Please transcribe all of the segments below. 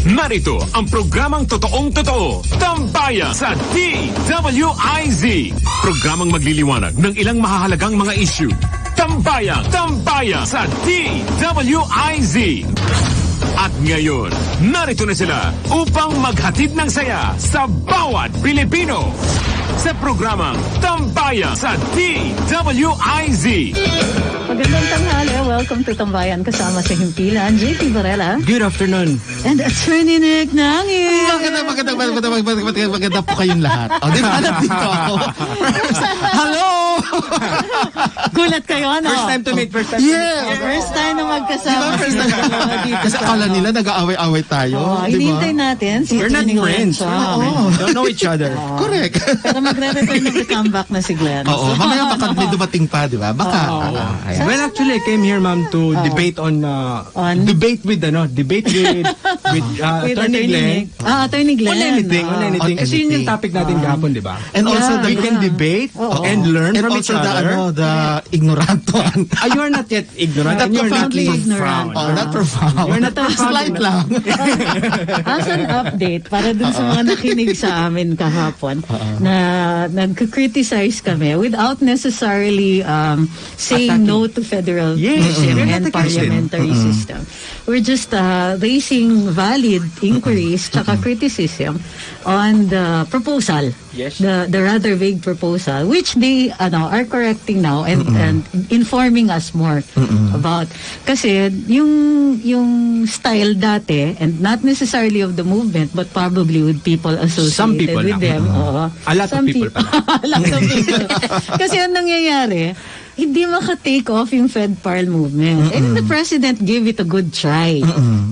Narito ang programang totoong totoo, Tambayan sa DWIZ. Programang magliliwanag ng ilang mahahalagang mga issue. Tambayan sa DWIZ. At ngayon, narito na sila upang maghatid ng saya sa bawat Pilipino. Sa programang Tambayan sa DWIZ. Magandang tanghali. Welcome to Tambayan. Kasama sa himpilan, JP Varela. Good afternoon. And Attorney Nick Nangin. Maganda po kayong lahat. O, di ba? Dito ako. Hello! Gulat kayo, ano? First time to meet. Yeah. First time na magkasama. Diba? First time dito. Kasi akala nila nag-aaway-aaway tayo. Hinihintay natin. We're not friends. Don't know each other. Correct. Pero magre-return ng comeback na si Glenn. Oo. Mamaya baka may dumating pa, di ba? Baka. Well, actually, I came here, ma'am, to debate on debate with Attorney Glenn. Attorney Glenn. On anything. Kasi yun yung topic natin kahapon, di ba? And also, we can debate and learn from each other. The ignorant one. You're not yet ignorant. Not You're not profoundly ignorant. Not profound. You're not Slight lang. As an update, para dun sa mga nakinig sa amin kahapon, na nag-criticize kami without necessarily saying no to federalism and parliamentary system. We're just raising valid inquiries tsaka criticism on the proposal. Yes. The rather vague proposal, which they are correcting now and informing us more about. Kasi yung style dati, and not necessarily of the movement, but probably with people associated with them. A lot of people pala. A lot of people. Kasi ang nangyayari, hindi maka-take off yung FedParl movement. And the president gave it a good try.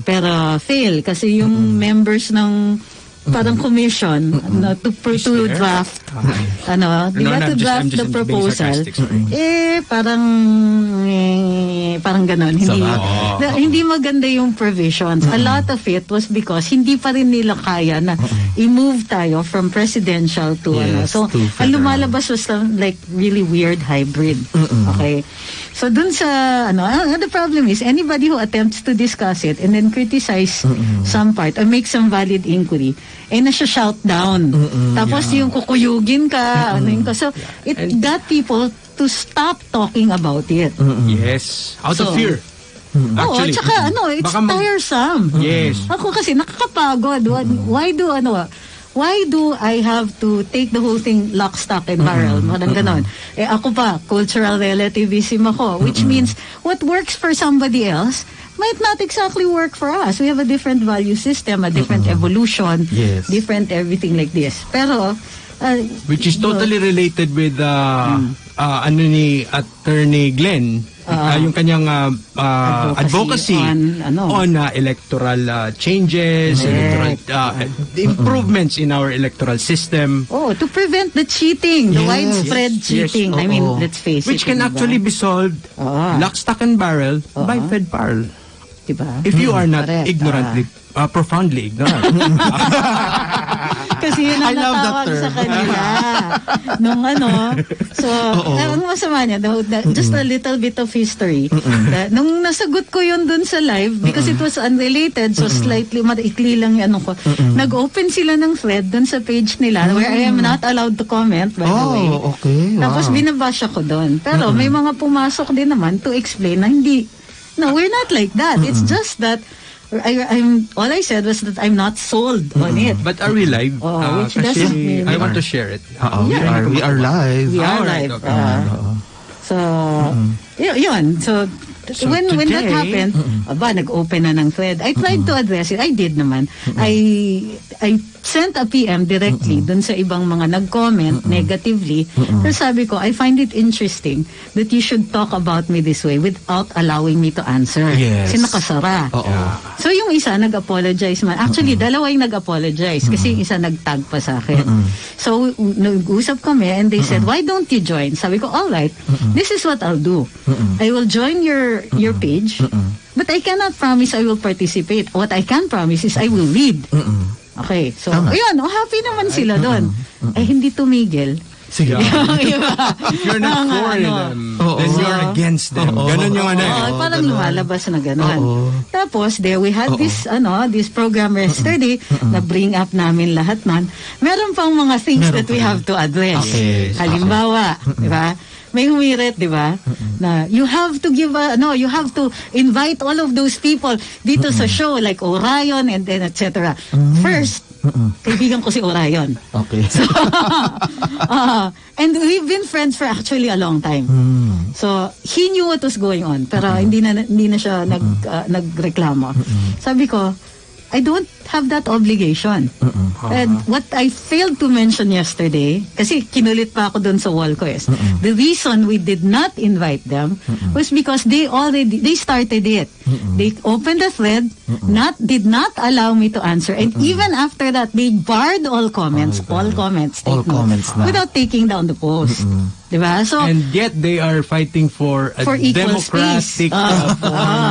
Pero fail kasi yung members ng parang commission to draft to draft the proposal parang ganon, hindi maganda yung provisions. A lot of it was because hindi pa rin nila kaya na i-move tayo from presidential to so ang lumalabas was like really weird hybrid. Okay, so dun sa the problem is anybody who attempts to discuss it and then criticize some part or make some valid inquiry nasya-shout down. Tapos yung kukuyugin ka, so it got people to stop talking about it. Yes. Out of fear. Actually. Tsaka it's tiresome. Yes. Ako kasi nakakapagod. Why do I have to take the whole thing lock, stock, and barrel? Parang ganon. Ako pa, cultural relativism ako, which means what works for somebody else might not exactly work for us. We have a different value system, a different evolution, different everything like this. Pero, which is totally related with ni Attorney Glenn, yung kanyang advocacy on electoral changes, improvements in our electoral system. To prevent the cheating, the widespread cheating. Yes. I mean, let's face it. Which can actually be solved lock, stock, and barrel by FedParl. Diba? If you are not ignorantly, profoundly ignorant. Kasi yun ang natawag sa kanila. So, ang masama niya, just a little bit of history. Nung nasagot ko yun dun sa live, because it was unrelated, so slightly, maikli lang yung ko, nag-open sila ng thread dun sa page nila, where I am not allowed to comment, by the way. Okay. Tapos binabash ako dun. Pero may mga pumasok din naman to explain na hindi, no, we're not like that. It's just that all I said was that I'm not sold on it. But are we live? Which doesn't mean I want to share it. We are live. We are live. So, yun. So when that happened, nag-open na ng thread. I tried to address it. I did naman. I sent a PM directly dun sa ibang mga nag-comment negatively. Pero sabi ko, I find it interesting that you should talk about me this way without allowing me to answer. Yes. Kasi nakasara. So yung isa nag-apologize man. Actually, dalawa yung nag-apologize kasi yung isa nag-tag pa sa akin. So nag-usap kami and they said, why don't you join? Sabi ko, all right, this is what I'll do. I will join your page, but I cannot promise I will participate. What I can promise is I will read. Okay, so, ayun, happy naman sila doon. Hindi tumigil Sige. If you're not for them, then you're against them. Ganon yung ano. Parang lumalabas na ganon. Tapos, there we had this program yesterday na bring up namin lahat man. Meron pang mga things that we have to address. Halimbawa, di ba? May humirit, di ba? Na you have to you have to invite all of those people dito sa show like Orion and then etc. First, kaibigan ko si Orion. Okay. So, and we've been friends for actually a long time. So, he knew what was going on, pero hindi na siya nagreklamo. Sabi ko, I don't have that obligation. And what I failed to mention yesterday, kasi kinulit pa ako dun sa wall ko is, the reason we did not invite them was because they started it. They opened the thread, did not allow me to answer, and even after that, they barred all comments, without taking down the post. Diba? So, and yet they are fighting for a equal democratic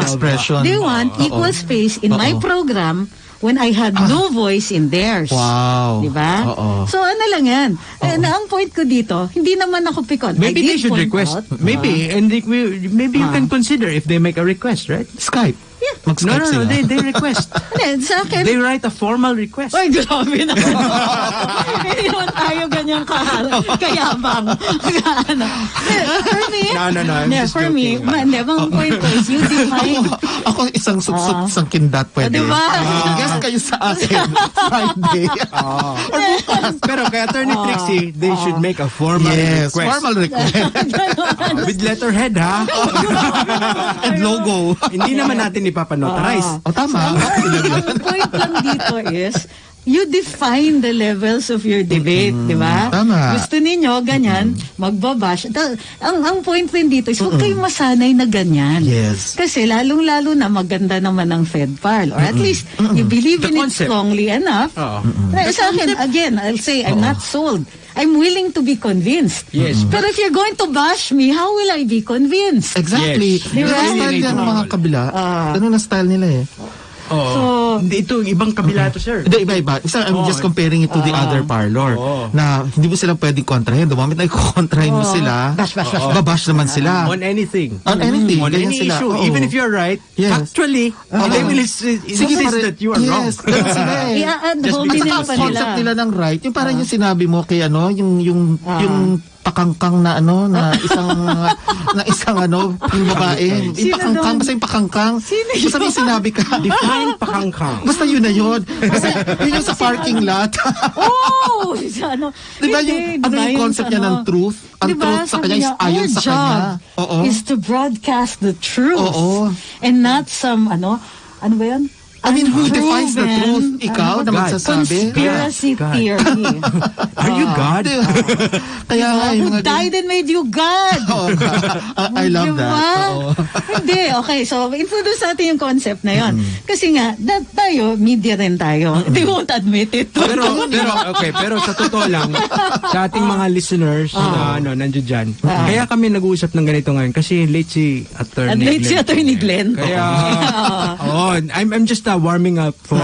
expression. They want equal space in my program when I had no voice in theirs. Wow. Diba? So ano lang yan. Ang point ko dito, hindi naman ako pikon. Maybe they should request. Maybe you can consider if they make a request, right? Skype. Yeah. Mag-Skype No, sila. they request. Sa akin, They write a formal request. ay, grabe na. Hindi naman tayo ganyang kayabang. For me, No, I'm just for me, joking. ang point ko is you define. Ako isang suksok, isang kindat pwede. Diba? Guess kayo sa akin. Friday. Pero kay Attorney Trixie, they should make a formal Yes, request. formal request. With letterhead, ha? And logo. Hindi naman natin ipapanotarize. Tama. Ang point lang dito is, you define the levels of your debate, di ba? Tama. Gusto ninyo, ganyan, magbabash. Ang point rin dito is, huwag kayong masanay na ganyan. Yes. Kasi lalong-lalo na maganda naman ang FedParl. Or at least, you believe The in it concept. strongly enough. Sa akin, again, I'll say, I'm not sold. I'm willing to be convinced. Yes. Pero if you're going to bash me, how will I be convinced? Exactly. Yes. Yung Diba? style yan ng mga kabila. Ganun ang style nila eh. Hindi, ito, ibang kabila to, sir. Hindi, iba-iba. I'm just comparing it to the other parlor. Na hindi mo sila pwedeng kontrahin. The moment na i-kontrahin mo sila, babash naman sila. On anything. On anything. On Ganyan any sila. issue. Oo. Even if you're right, Yes. actually, they will insist that you are wrong. Yes, ganun sila eh. I-add At hominem saka pa concept nila. nila ng right, yung parang yung sinabi mo kay yung pakangkang na na isang yung babae. Yung Sino pakangkang, doon? basta yung pakangkang. Basta may sinabi ka. Define pakangkang. Basta yun na yun. Basta yun yung sa parking lot. Oh! Ano? Diba Hindi, yung, diba yung concept niya ng truth? Ang Diba, truth sa sabi kanya is niya, ayon our sa job kanya. Oo. is to broadcast the truth. Oo. And not some, ano ba yan? I mean, who defines the Unproven, truth? Ikaw na magsasabi? Conspiracy God. theory. Are you God? Diba? Kaya nga, yung Who mga died and made you God? Oo. I love Diba? that. Oo. Hindi, okay. So, introduce natin yung concept na yon. Kasi nga, tayo, media rin tayo. They won't admit it. Pero sa totoo lang, sa ating mga listeners na nandiyan dyan, kaya kami nag-uusap ng ganito ngayon kasi late si At Attorney late si Attorney Glenn. Kaya, I'm just warming up for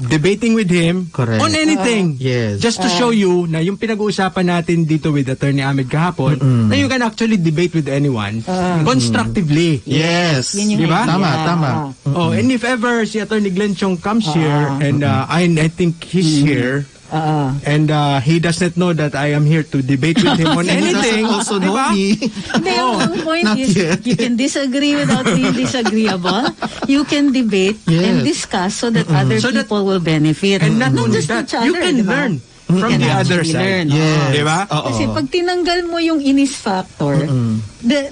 debating with him Correct. on anything. Yes. Just to show you na yung pinag-uusapan natin dito with Attorney Ahmed kahapon, na you can actually debate with anyone constructively. Yes. Yun yung Diba? idea. Tama. And if ever si Attorney Glenn Chong comes here, and I think he's here, and he does not know that I am here to debate with him on He doesn't anything. also know Diba? me. Hindi, ang point Not is, yet. you can disagree without being disagreeable. You can debate and discuss so that other So that- people will benefit. And not only just that, each other, you can diba? learn You from can the other actually side. learn. Yes. Diba? Oo. Kasi pag tinanggal mo yung inis factor,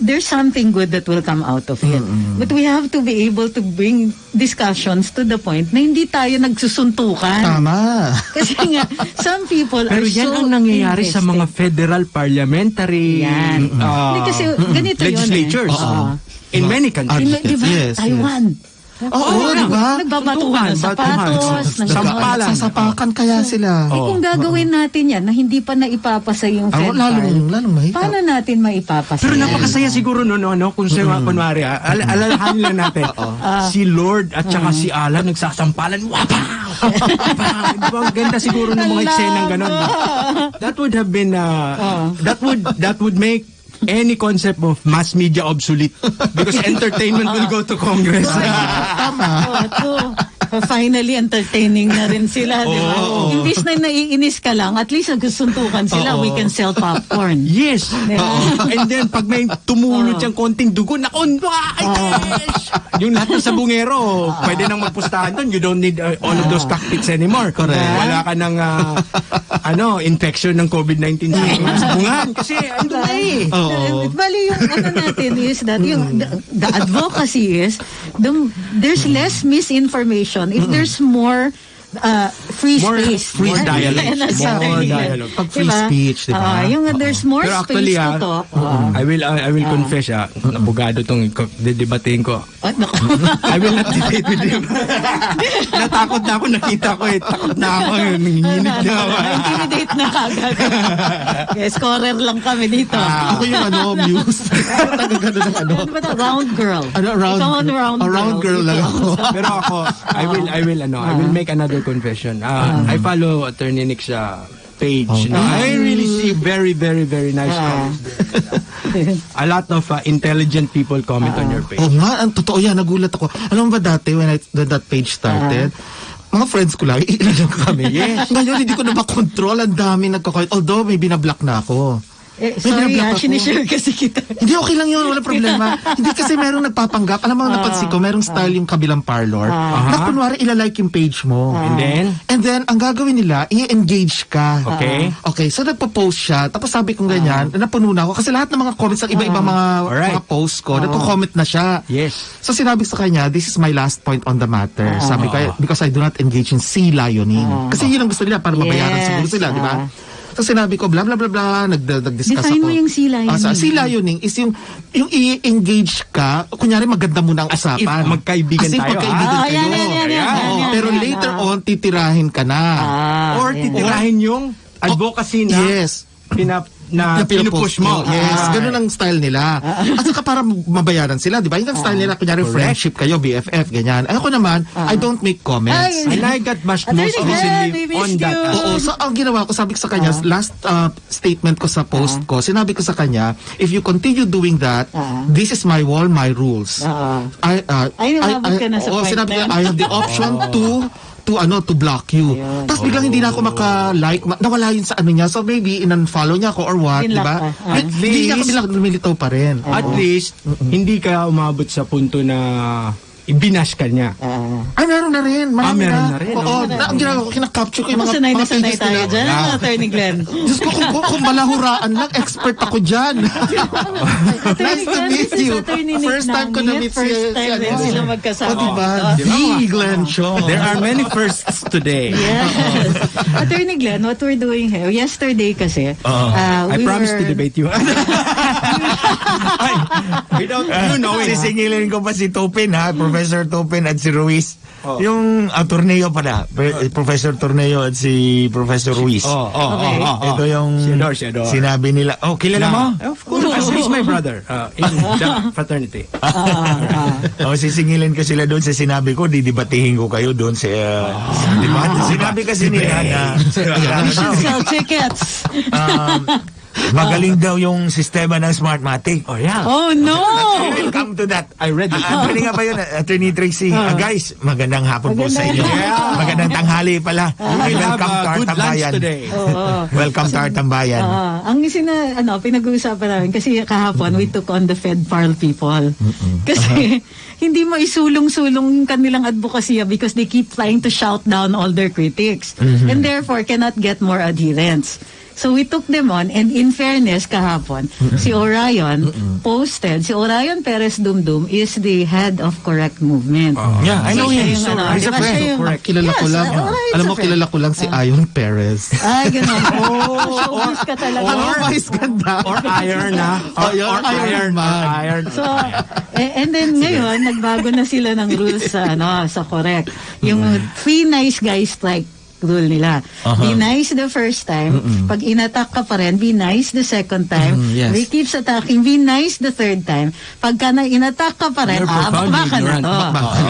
there's something good that will come out of it. But we have to be able to bring discussions to the point na hindi tayo nagsusuntukan. Tama. Kasi nga, some people Pero are yan so ang nangyayari sa invested. mga federal parliamentary Yan. Hindi kasi ganito yun legislatures eh. Oo. in many countries. Diba? Yes, Taiwan. Oo, di ba? Nagbabatuhan ng sapatos, ng Sampalan. Sasapakan kaya sila. kung gagawin natin yan na hindi pa naipapasa yung Fed Lalong mahirap. paano natin maipapasa Pero yan? napakasaya siguro kung kunwari, alalahanin lang natin, si Lord at saka si Alan nagsasampalan, wapaw! Diba, ang ganda siguro ng mga eksenang ganon. That would have been, that would make any concept of mass media obsolete because entertainment will go to Congress. Finally, entertaining na rin sila, di ba? Imbis na naiinis ka lang, at least nagsusuntukan sila, we can sell popcorn. Yes. And then, pag may tumulot siyang konting dugo, yung lahat ng sabungero, pwede nang magpustahan doon. You don't need all of those cockpits anymore. Correct. Wala ka ng infection ng COVID-19 sa bungan. Kasi, ando na eh. Bali, yung natin is that, the advocacy is, there's less misinformation if there's more free space. Free dialogue. More dialogue. Pag free speech, di ba? Yung there's more Pero space actually, to talk. I will confess, nabugado tong didebatein ko. I will not debate with him. Natakot na ako, nakita ko takot na ako, nanginginig na ako. Intimidate na kagad. Yes, scorer lang kami dito. Ako yung muse. Taga-gano ng Ano ba ito? Round girl. Round girl lang ako. Pero ako, I will make another confession. I follow Attorney Nick's page. I really see very, very, very nice comments there. A lot of intelligent people comment on your page. Oo nga, ang totoo yan, nagulat ako. Alam mo ba dati, when that page started, mga friends ko lang, ilan lang kami. Yes. Ngayon, hindi ko na makontrol. Ang dami nagkakait. Although, may binablock na ako. Sorry, sinishare kasi kita. Hindi, okay lang yun. Wala problema. Hindi kasi merong nagpapanggap. Alam mo, napansin ko, merong style yung kabilang parlor. Na kunwari, ilalike yung page mo. And then, ang gagawin nila, i-engage ka. Okay. Okay, so nagpo-post siya. Tapos sabi kong ganyan, napuno na ako. Kasi lahat ng mga comments ng iba-ibang mga posts ko, nagko-comment na siya. yes. So sinabi ko sa kanya, this is my last point on the matter. Sabi ko, because I do not engage in sea lioning. Kasi yun ang gusto nila para mabayaran siguro sila, di ba? So sinabi ko, blah, blah, blah, blah, nag-discuss Define ako. mo yung sea lioning. Sea lioning is yung i-engage ka, kunyari maganda muna ang usapan. magkaibigan tayo. Magkaibigan kayo. yan. Pero later on, titirahin ka na. Or titirahin yung advocacy na pinupush mo. Yes, ganun ang style nila. At saka para mabayaran sila, di ba? Yung style nila, kunyari friendship kayo, BFF, ganyan. Ako naman, I don't make comments. And I got bashed most recently on that. Oo, so ang ginawa ko, sabi ko sa kanya, last statement ko sa post ko, sinabi ko sa kanya, if you continue doing that, this is my wall, my rules. Umabot ka na sa point sinabi ko, na yun. I have the option to block you. Tapos biglang hindi na ako maka-like, nawala yun sa niya. So maybe in-unfollow niya ako or what, di ba? Hindi niya ako lumilitaw pa rin. At least, hindi ka umabot sa punto na ibinash ka niya. Ay, meron na rin. Marami meron na rin. Oo, ang ginagawa ko, kinakapture ko yung mga Sanay na sanay pages tayo nila. dyan, Attorney Glenn. Diyos ko, kung balahuraan lang, expert ako dyan. Nice to meet you. First time ko na-meet First time din sila magkasama. O, diba? The Glenn Show. There are many firsts today. Yes. Attorney Glenn, what we're doing here, yesterday kasi, I promise to debate you. Without you knowing. Sisingilin ko pa si Topin, Professor Topin at si Ruiz. Yung Torneo pala, Professor Torneo at si Professor Ruiz. Ito yung Siador. sinabi nila. Oh, kilala mo? Of course, he's my brother in the fraternity. Sisingilin ko sila doon sa sinabi ko, didibatihin ko kayo doon sa sinabi kasi nila na we should sell tickets. magaling daw yung sistema ng Smartmatic. Oh, yeah. Oh, no! We will come to that. I read it. Pwede nga ba yun, Attorney Tracy? Guys, magandang hapon po sa inyo. Magandang tanghali pala. Welcome to our Tambayan. Welcome to our Tambayan. Ang pinag-uusapan namin, kasi kahapon, we took on the FedParl people. Kasi, hindi mo isulong-sulong kanilang advokasya because they keep trying to shout down all their critics. And therefore, cannot get more adherents. So we took them on, and in fairness, kahapon, si Orion posted, si Orion Perez Dumdum is the head of Correct Movement. Yeah, I know him. He's a friend. Correct. Kilala ko lang. Orion's Alam a mo, friend. kilala ko lang si Ayon Perez. Ay, ganun. Showbiz ka talaga. Otherwise, ganda. Or iron, ha? Or Iron Man. Iron. So, and then ngayon, nagbago na sila ng rules sa Correct. Yung 3 nice guys strike rule nila. Be nice the first time. Pag inattack ka pa rin, be nice the second time. Yes. They keeps attacking, be nice the third time. Pagka na inattack ka pa rin, bakbakan na to.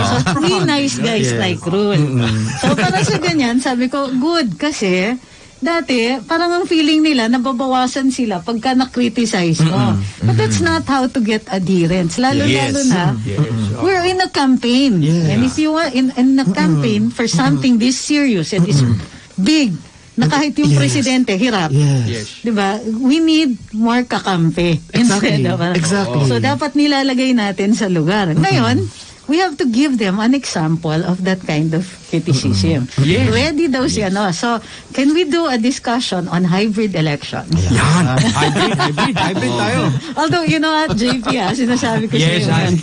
So, 3 nice guys like rule. So, para sa ganyan, sabi ko, good. Kasi, dati, parang ang feeling nila, nababawasan sila pagka na-criticize mo. But that's not how to get adherence. Lalo-lalo na, we're in a campaign. And if you want, in a campaign for something this serious and this big, na kahit yung presidente, hirap. Yes. Diba? We need more kakampi. Exactly. Exactly. So, dapat nilalagay natin sa lugar. Ngayon, we have to give them an example of that kind of criticism. Ready daw siya, no? So, can we do a discussion on hybrid elections? Yan. Hybrid tayo. Although, you know what, JP, sinasabi ko Yes, sa'yo,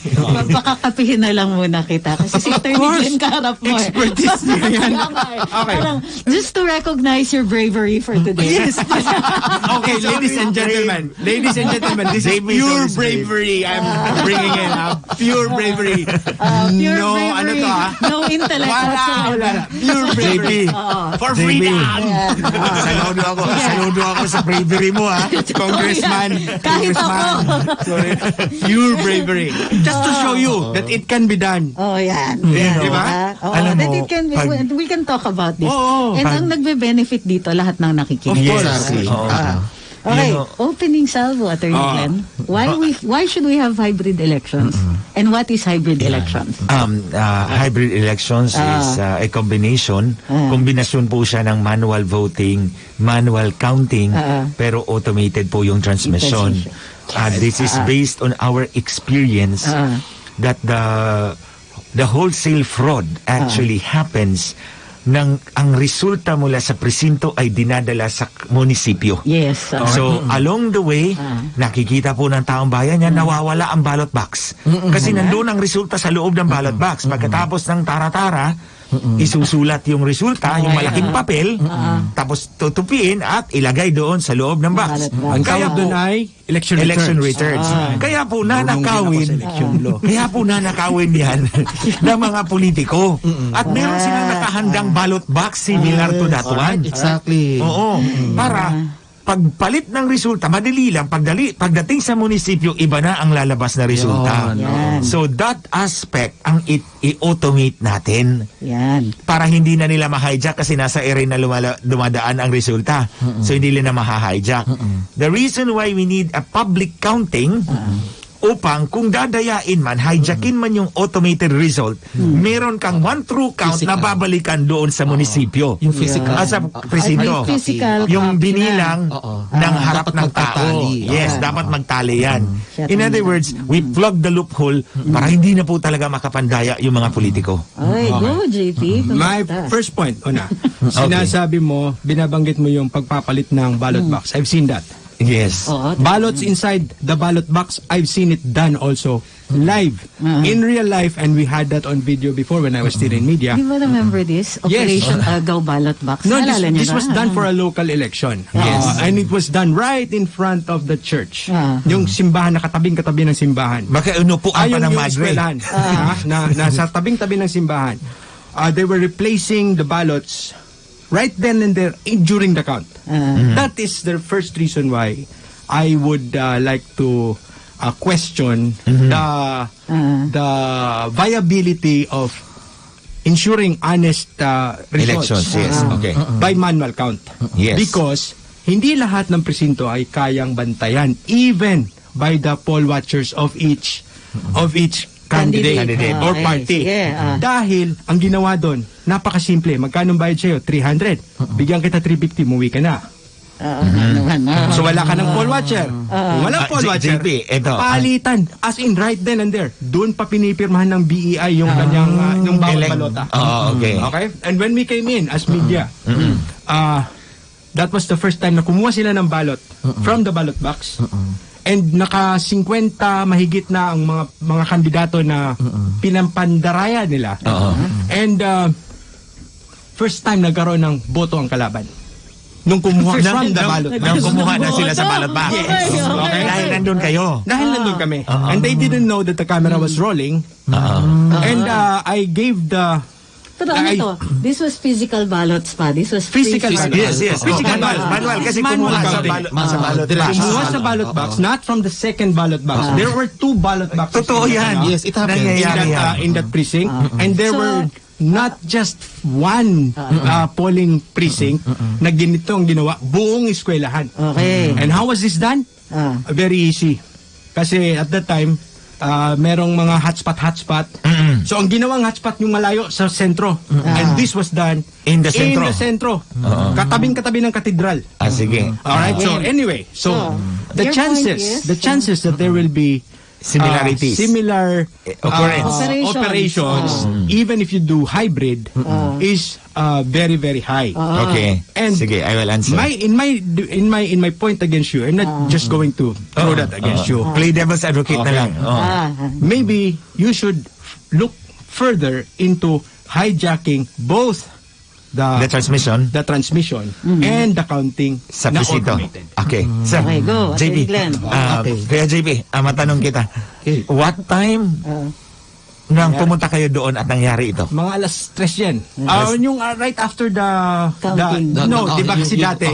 pakakapihin na lang muna kita. Kasi si Attorney Glenn kaharap mo. Expertise niya yan. Okay. Parang, just to recognize your bravery for today. Yes. Okay, ladies and gentlemen, this is pure bravery I'm bringing in. Pure bravery. Pure No, bravery, ano to, no intellect whatsoever. Pure bravery. For freedom. Saludo ako sa bravery mo, ha? Congressman. Kahit ako. Sorry. Pure bravery. Just to show you that it can be done. Oh, yan. Diba? Alam That mo, it can be, we can talk about this. Oo. And ang nagbe-benefit dito, lahat ng nakikinig. Exactly. Okay, You know, opening salvo, Attorney Glenn. Why should we have hybrid elections? And what is hybrid elections? Hybrid elections is a kombinasyon po siya ng manual voting, manual counting, pero automated po yung transmission. This is based on our experience that the wholesale fraud actually happens nang ang resulta mula sa presinto ay dinadala sa munisipyo. Yes. So, along the way, nakikita po ng taong bayan yan, nawawala ang ballot box. Kasi nandun ang resulta sa loob ng ballot box. Pagkatapos ng tara-tara, isusulat yung resulta, yung malaking papel, tapos tutupiin at ilagay doon sa loob ng box. Ang tawag doon ay election returns. Kaya po nanakawin yan ng mga politiko. At meron silang nakahandang ballot box similar to that one. Exactly. Oo. Para pagpalit ng resulta, madali lang. Pagdating sa munisipyo, iba na ang lalabas na resulta. Yan. So that aspect ang i-automate natin. Yan. Para hindi na nila ma-hijack kasi nasa area na dumadaan ang resulta. So hindi nila ma-hijack. The reason why we need a public counting upang kung dadayain man, hijackin man yung automated result, meron kang one true count na babalikan doon sa munisipyo. Yung physical. Sa presinto. Ay, physical Yung copy binilang ng harap ng tao. Yes, dapat magtali yan. In other words, we plug the loophole para hindi na po talaga makapandaya yung mga politiko. Ay, go, JP. My first point, sinasabi mo, binabanggit mo yung pagpapalit ng ballot box. I've seen that. Yes. Ballots inside the ballot box, I've seen it done also live in real life, and we had that on video before when I was still in media. Do you remember this? Operation Agaw Ballot Box. No, Naalala niyo this ba? was done for a local election. And it was done right in front of the church. Yung simbahan, nakatabing-katabi ng simbahan. Makiunupuan pa ng yung madre. eskwelahan, nasa tabing-tabi ng simbahan. They were replacing the ballots right then and there during the count. That is the first reason why I would like to question the viability of ensuring honest results Elections, yes. Okay. by manual count. Yes. Because hindi lahat ng presinto ay kayang bantayan, even by the poll watchers of each candidate or party. Dahil ang ginawa doon, napakasimple. Magkano bayad sa'yo? 300. Bigyan kita 350, muwi ka na. So wala ka ng poll watcher. Kung walang poll watcher, JP, eto. palitan. As in right then and there. Doon pa pinipirmahan ng BEI yung kanyang yung bawat balota. Okay. Okay? And when we came in as media, that was the first time na kumuha sila ng ballot from the ballot box. And naka 50 mahigit na ang mga kandidato na pinampandaraya nila. And first time nagkaroon ng boto ang kalaban. Nung kumuha from the ballot box. Nang kumuha na sila sa ballot box. Yes. Okay. Dahil nandun kayo. Dahil nandun kami. And they didn't know that the camera was rolling. And I gave the... Pero ano to? This was physical ballots pa. This was Physical ballot. ballots. Yes. Physical Manual. ballots. Manual kasi Manual kumuha sa counting. ballot box. Kumuha sa ballot box, not from the second ballot box. There were 2 ballot boxes. Totoo yan. Yes, it happened. In that precinct. And there So, were not just one polling precinct na ganito ang ginawa, buong eskwelahan. Okay. And how was this done? Very easy. Kasi at that time, merong mga hotspot. So ang ginawang hotspot yung malayo sa sentro. And this was done In the sentro. Katabing-katabi ng katedral. Sige. Alright, so anyway, the your point chances that there will be Similarities. similar Operations. even if you do hybrid, is very, very high. Okay. And sige, I will answer. in my point against you, I'm not just going to throw that against you. Play devil's advocate na lang. Maybe you should look further into hijacking both The transmission the transmission and the counting sa na presinto. automated. Okay. So, Okay, go. JP. Glenn. Kaya JP, matanong kita. What time nang pumunta kayo doon at nangyari ito? Mga alas 3 yan. Yung right after the Counting. di ba kasi dati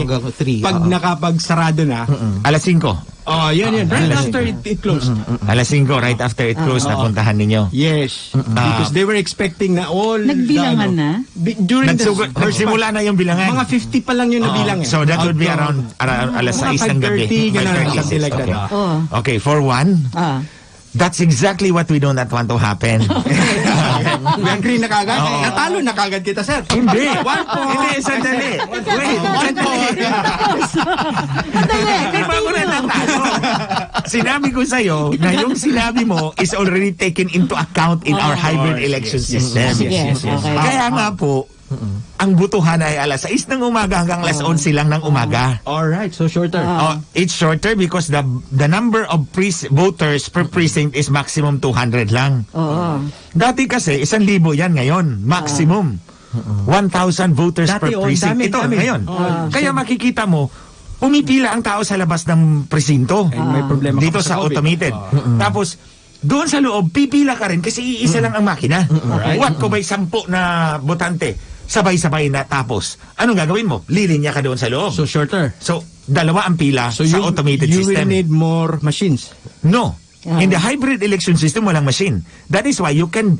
pag nakapagsarado na, Alas 5. yan. Right after it closed. Alas 5, right after it closed, napuntahan ninyo. Yes. Because they were expecting na all Nagbilangan na? During the first Nagsimula na yung bilangan. mga 50 pa lang yung nabilang eh. So that would be around alas 6 ng gabi. 5:30, ganun, 5:30, something like that. okay. Okay, for one, that's exactly what we do not want to happen. We agree na kagad. Oo. Natalo na kagad kita, sir. Hindi. 1 point. Hindi, sandali. Wait, sandali. Hindi pa ako na natalo. Sinabi ko sa'yo na yung sinabi mo is already taken into account in our hybrid election system. Yes, okay. Kaya nga po, ang butuhan ay alas 6 ng umaga hanggang alas 11 lang ng umaga. Alright, so shorter. It's shorter because the number of voters per precinct is maximum 200 lang. Dati kasi 1,000 yan ngayon, maximum. 1,000 voters Dati, per precinct. dami, Ito dami. ngayon. Kaya makikita mo, pumipila ang tao sa labas ng presinto. May problema Dito ka sa COVID. automated. Tapos, doon sa loob, pipila ka rin kasi iisa lang ang makina. What ko ba'y 10 na botante? Sabay-sabay na tapos. Anong gagawin mo? Lilinya ka doon sa loob. So shorter. So, dalawa ang pila So sa automated you system. will need more machines. No. In the hybrid election system, walang machine. That is why you can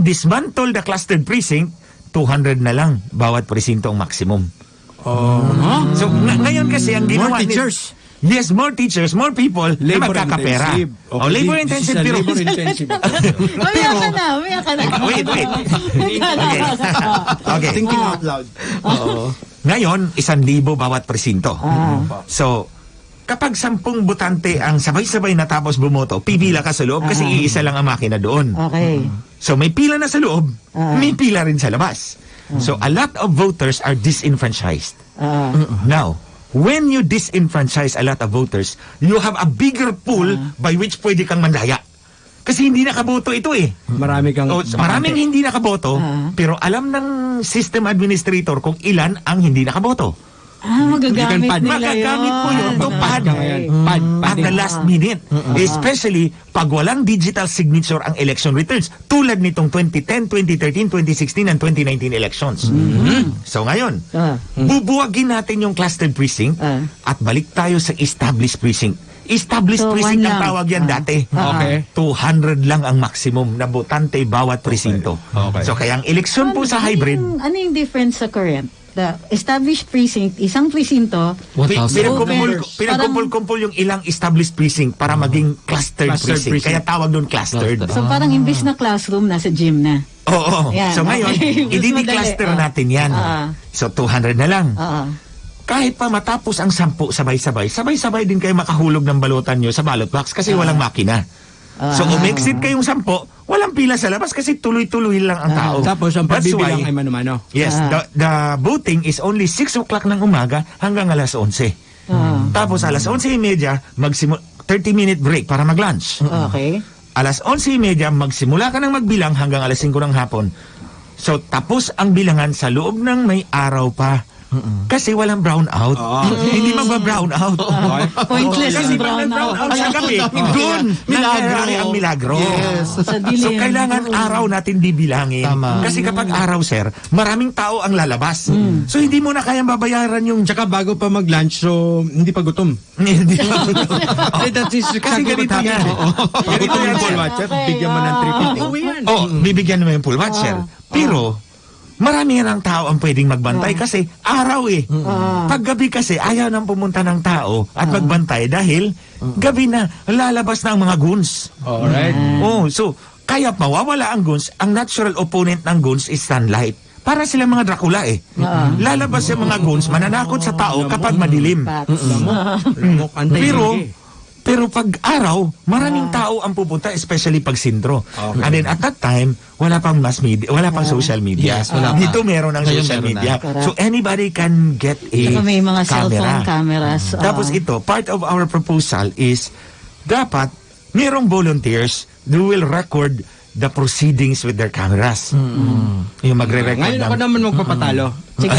dismantle the clustered precinct, 200 na lang bawat presinto ang maximum. So, ngayon kasi ang ginawa More teachers. Yes, more teachers, more people na magkakapera. Labor Labor-intensive. This is a Pero, labor-intensive. Mamaya ka na. wait. Okay. Thinking out loud. Ngayon, 1,000 bawat presinto. So, kapag 10 botante ang sabay-sabay natapos bumoto, pipila ka sa loob kasi iisa lang ang makina doon. Okay. So, may pila na sa loob, may pila rin sa labas. So, a lot of voters are disenfranchised. Now, when you disenfranchise a lot of voters, you have a bigger pool by which pwede kang mandaya. Kasi hindi nakaboto ito eh. Marami kang... Maraming hindi nakaboto, pero alam ng system administrator kung ilan ang hindi nakaboto. Magagamit nila yun. Magagamit mo yun to pad. Pad. At the last minute. Especially pag walang digital signature ang election returns. Tulad nitong 2010, 2013, 2016, and 2019 elections. So ngayon, bubuwagin natin yung clustered precinct at balik tayo sa established precinct. Established So, precinct one ang lang. tawag yan dati. Okay. 200 lang ang maximum na botante bawat presinto. Okay. So kaya ang eleksyon po sa hybrid, Ano yung difference sa current? The established precinct, isang presinto, 1,000. pinagkumpul-kumpul yung ilang established precinct para maging clustered precinct. Kaya tawag doon clustered. so parang imbis na classroom, nasa gym na. Oo. Yan, So ngayon, okay. Mas i-cluster madali. natin yan. So 200 na lang. Kahit pa matapos ang 10 sabay-sabay din kayo makahulog ng balutan nyo sa ballot box kasi walang makina. So umexit kayong 10, walang pila sa labas kasi tuloy-tuloy lang ang tao. Tapos ang That's pagbibilang why- ay mano-mano. Yes, the voting is only 6 o'clock ng umaga hanggang alas 11. Tapos alas 11:30, 30-minute break para mag-lunch. Okay. Alas 11:30, magsimula ka ng magbilang hanggang alas 5 ng hapon. So, tapos ang bilangan sa loob ng may araw pa. Kasi walang brown out. Hindi magba-brown out. Pointless Kasi yung brown brown out. out sa gabi, doon nangyayari ang milagro. Yes. Sa dilim. So, kailangan araw natin bibilangin. Tama. Kasi kapag araw, sir, maraming tao ang lalabas. So, hindi mo na kayang babayaran yung... Tsaka bago pa mag-lunch, so hindi pa gutom. Hindi. That is Kasi exactly ganito what yan. happened. Ganito yan, yung sir. poll watcher, Okay, bigyan mo ng 350. Uwi yan. Bibigyan mo yung full watcher. Pero, marami ng tao ang pwedeng magbantay kasi araw eh. Paggabi kasi ayaw nang pumunta ng tao at magbantay dahil gabi na lalabas na ang mga goons. Alright. So kaya mawawala ang goons. Ang natural opponent ng goons is sunlight. Para sila mga Dracula eh. Lalabas yung mga goons, mananakot sa tao kapag madilim. Lamok, Pero pag araw, maraming tao ang pupunta, especially pag sintro. Okay. And then at that time, wala pang mass media, wala pang social media. Yes, wala pa. Dito meron ng Ngayon social meron media. na. So anybody can get a Saka may mga cellphone camera. cameras. Tapos ito, part of our proposal is dapat merong volunteers who will record the proceedings with their cameras. Yung magre-record Ngayon ako naman magpapatalo. Sige.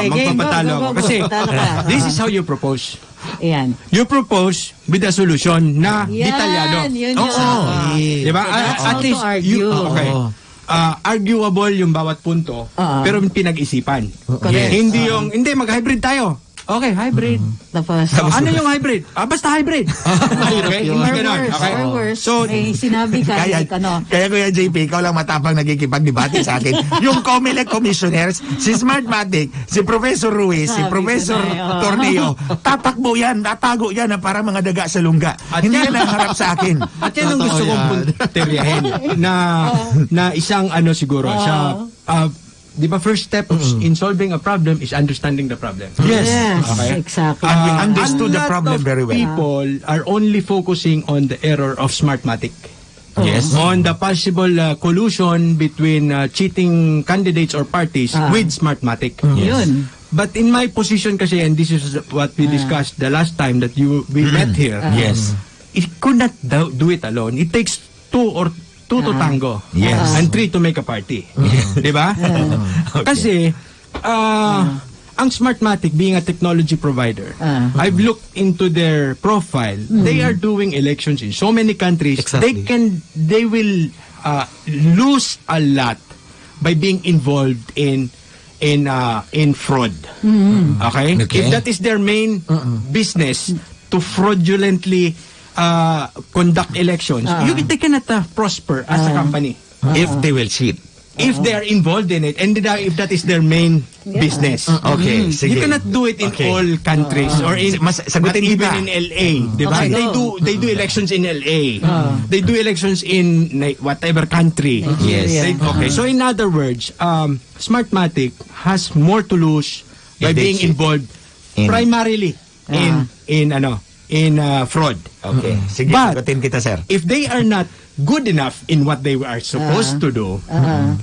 Magpapatalo ako. Kasi Talo ka. this is how you propose. Ayan. You propose with a solution na detalyado. Yun Oo. yun. Diba? That's At how to least, argue. okay. Arguable yung bawat punto, pero pinag-isipan. Correct. Hindi, mag-hybrid tayo. Okay, hybrid. Tapos, Ano yung hybrid? Basta hybrid. Okay, or hindi ganon. worse, Okay. or worse, So, may sinabi ka, like, Kaya Kuya JP, ikaw lang matapang nagkikipag-debate sa akin. Yung COMELEC commissioners, si Smartmatic, si Professor Ruiz, si Sabi Professor ko na eh, Torneo, tatakbo yan, tatago yan na para mga daga sa lungga. Hindi yan ang harap sa akin. At yan ang gusto kong punteriyahin na isang siguro siya di ba first step in solving a problem is understanding the problem. Yes. Okay. Exactly. And we understood the A lot problem of very well. people are only focusing on the error of Smartmatic. Yes. On the possible collusion between cheating candidates or parties with Smartmatic. Yun. But in my position kasi, and this is what we discussed the last time that we met here, Yes. it could not do it alone. It takes two to tango. Yes. And 3 to make a party. Di ba? Kasi, ang Smartmatic being a technology provider, I've looked into their profile. They are doing elections in so many countries. Exactly. They will lose a lot by being involved in fraud. Okay? If that is their main business, to fraudulently conduct elections, they cannot prosper as a company. If they will cheat. If they are involved in it, and if that is their main business. Okay, sige. You cannot do it in all countries or in sagutin not even kita. in LA, di ba? Okay, They do elections in LA. They do elections in whatever country. Yes. Okay. So in other words, Smartmatic has more to lose by If they being cheat. involved In- primarily in fraud. Okay. Sige, But- sagutin kita, sir. If they are not good enough in what they are supposed to do,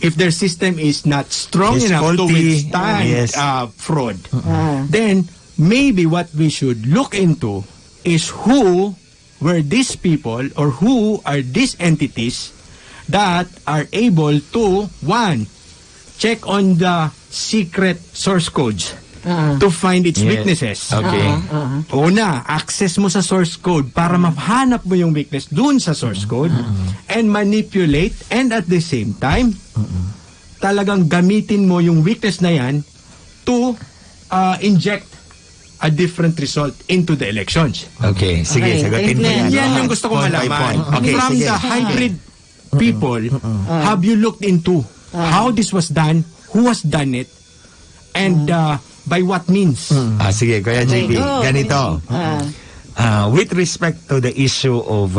if their system is not strong Is enough to faulty, withstand yes. fraud, then maybe what we should look into is who were these people or who are these entities that are able to, one, check on the secret source codes to find its Yes. weaknesses. Okay. Una, access mo sa source code para mahanap mo yung weakness dun sa source code and manipulate, and at the same time talagang gamitin mo yung weakness na yan to inject a different result into the elections. Okay, sige, Okay, sagutin ko yan. Yan yung gusto kong Point by malaman. point. Okay, From sige. the hybrid people, have you looked into how this was done, who has done it, and by what means? Sige, Kuya JP, go. ganito. With respect to the issue of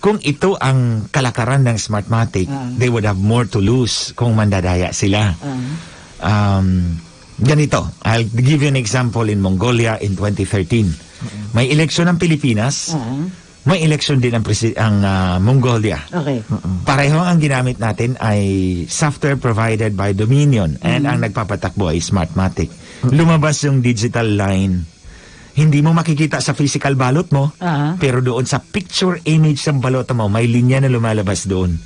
kung ito ang kalakaran ng Smartmatic, they would have more to lose kung mandadaya sila. Ganito, I'll give you an example in Mongolia in 2013. May eleksyon ng Pilipinas, may election din ang Mongolia. Okay. Pareho ang ginamit natin ay software provided by Dominion and ang nagpapatakbo ay Smartmatic. Lumabas yung digital line. Hindi mo makikita sa physical ballot mo, pero doon sa picture image ng balot mo, may linya na lumalabas doon.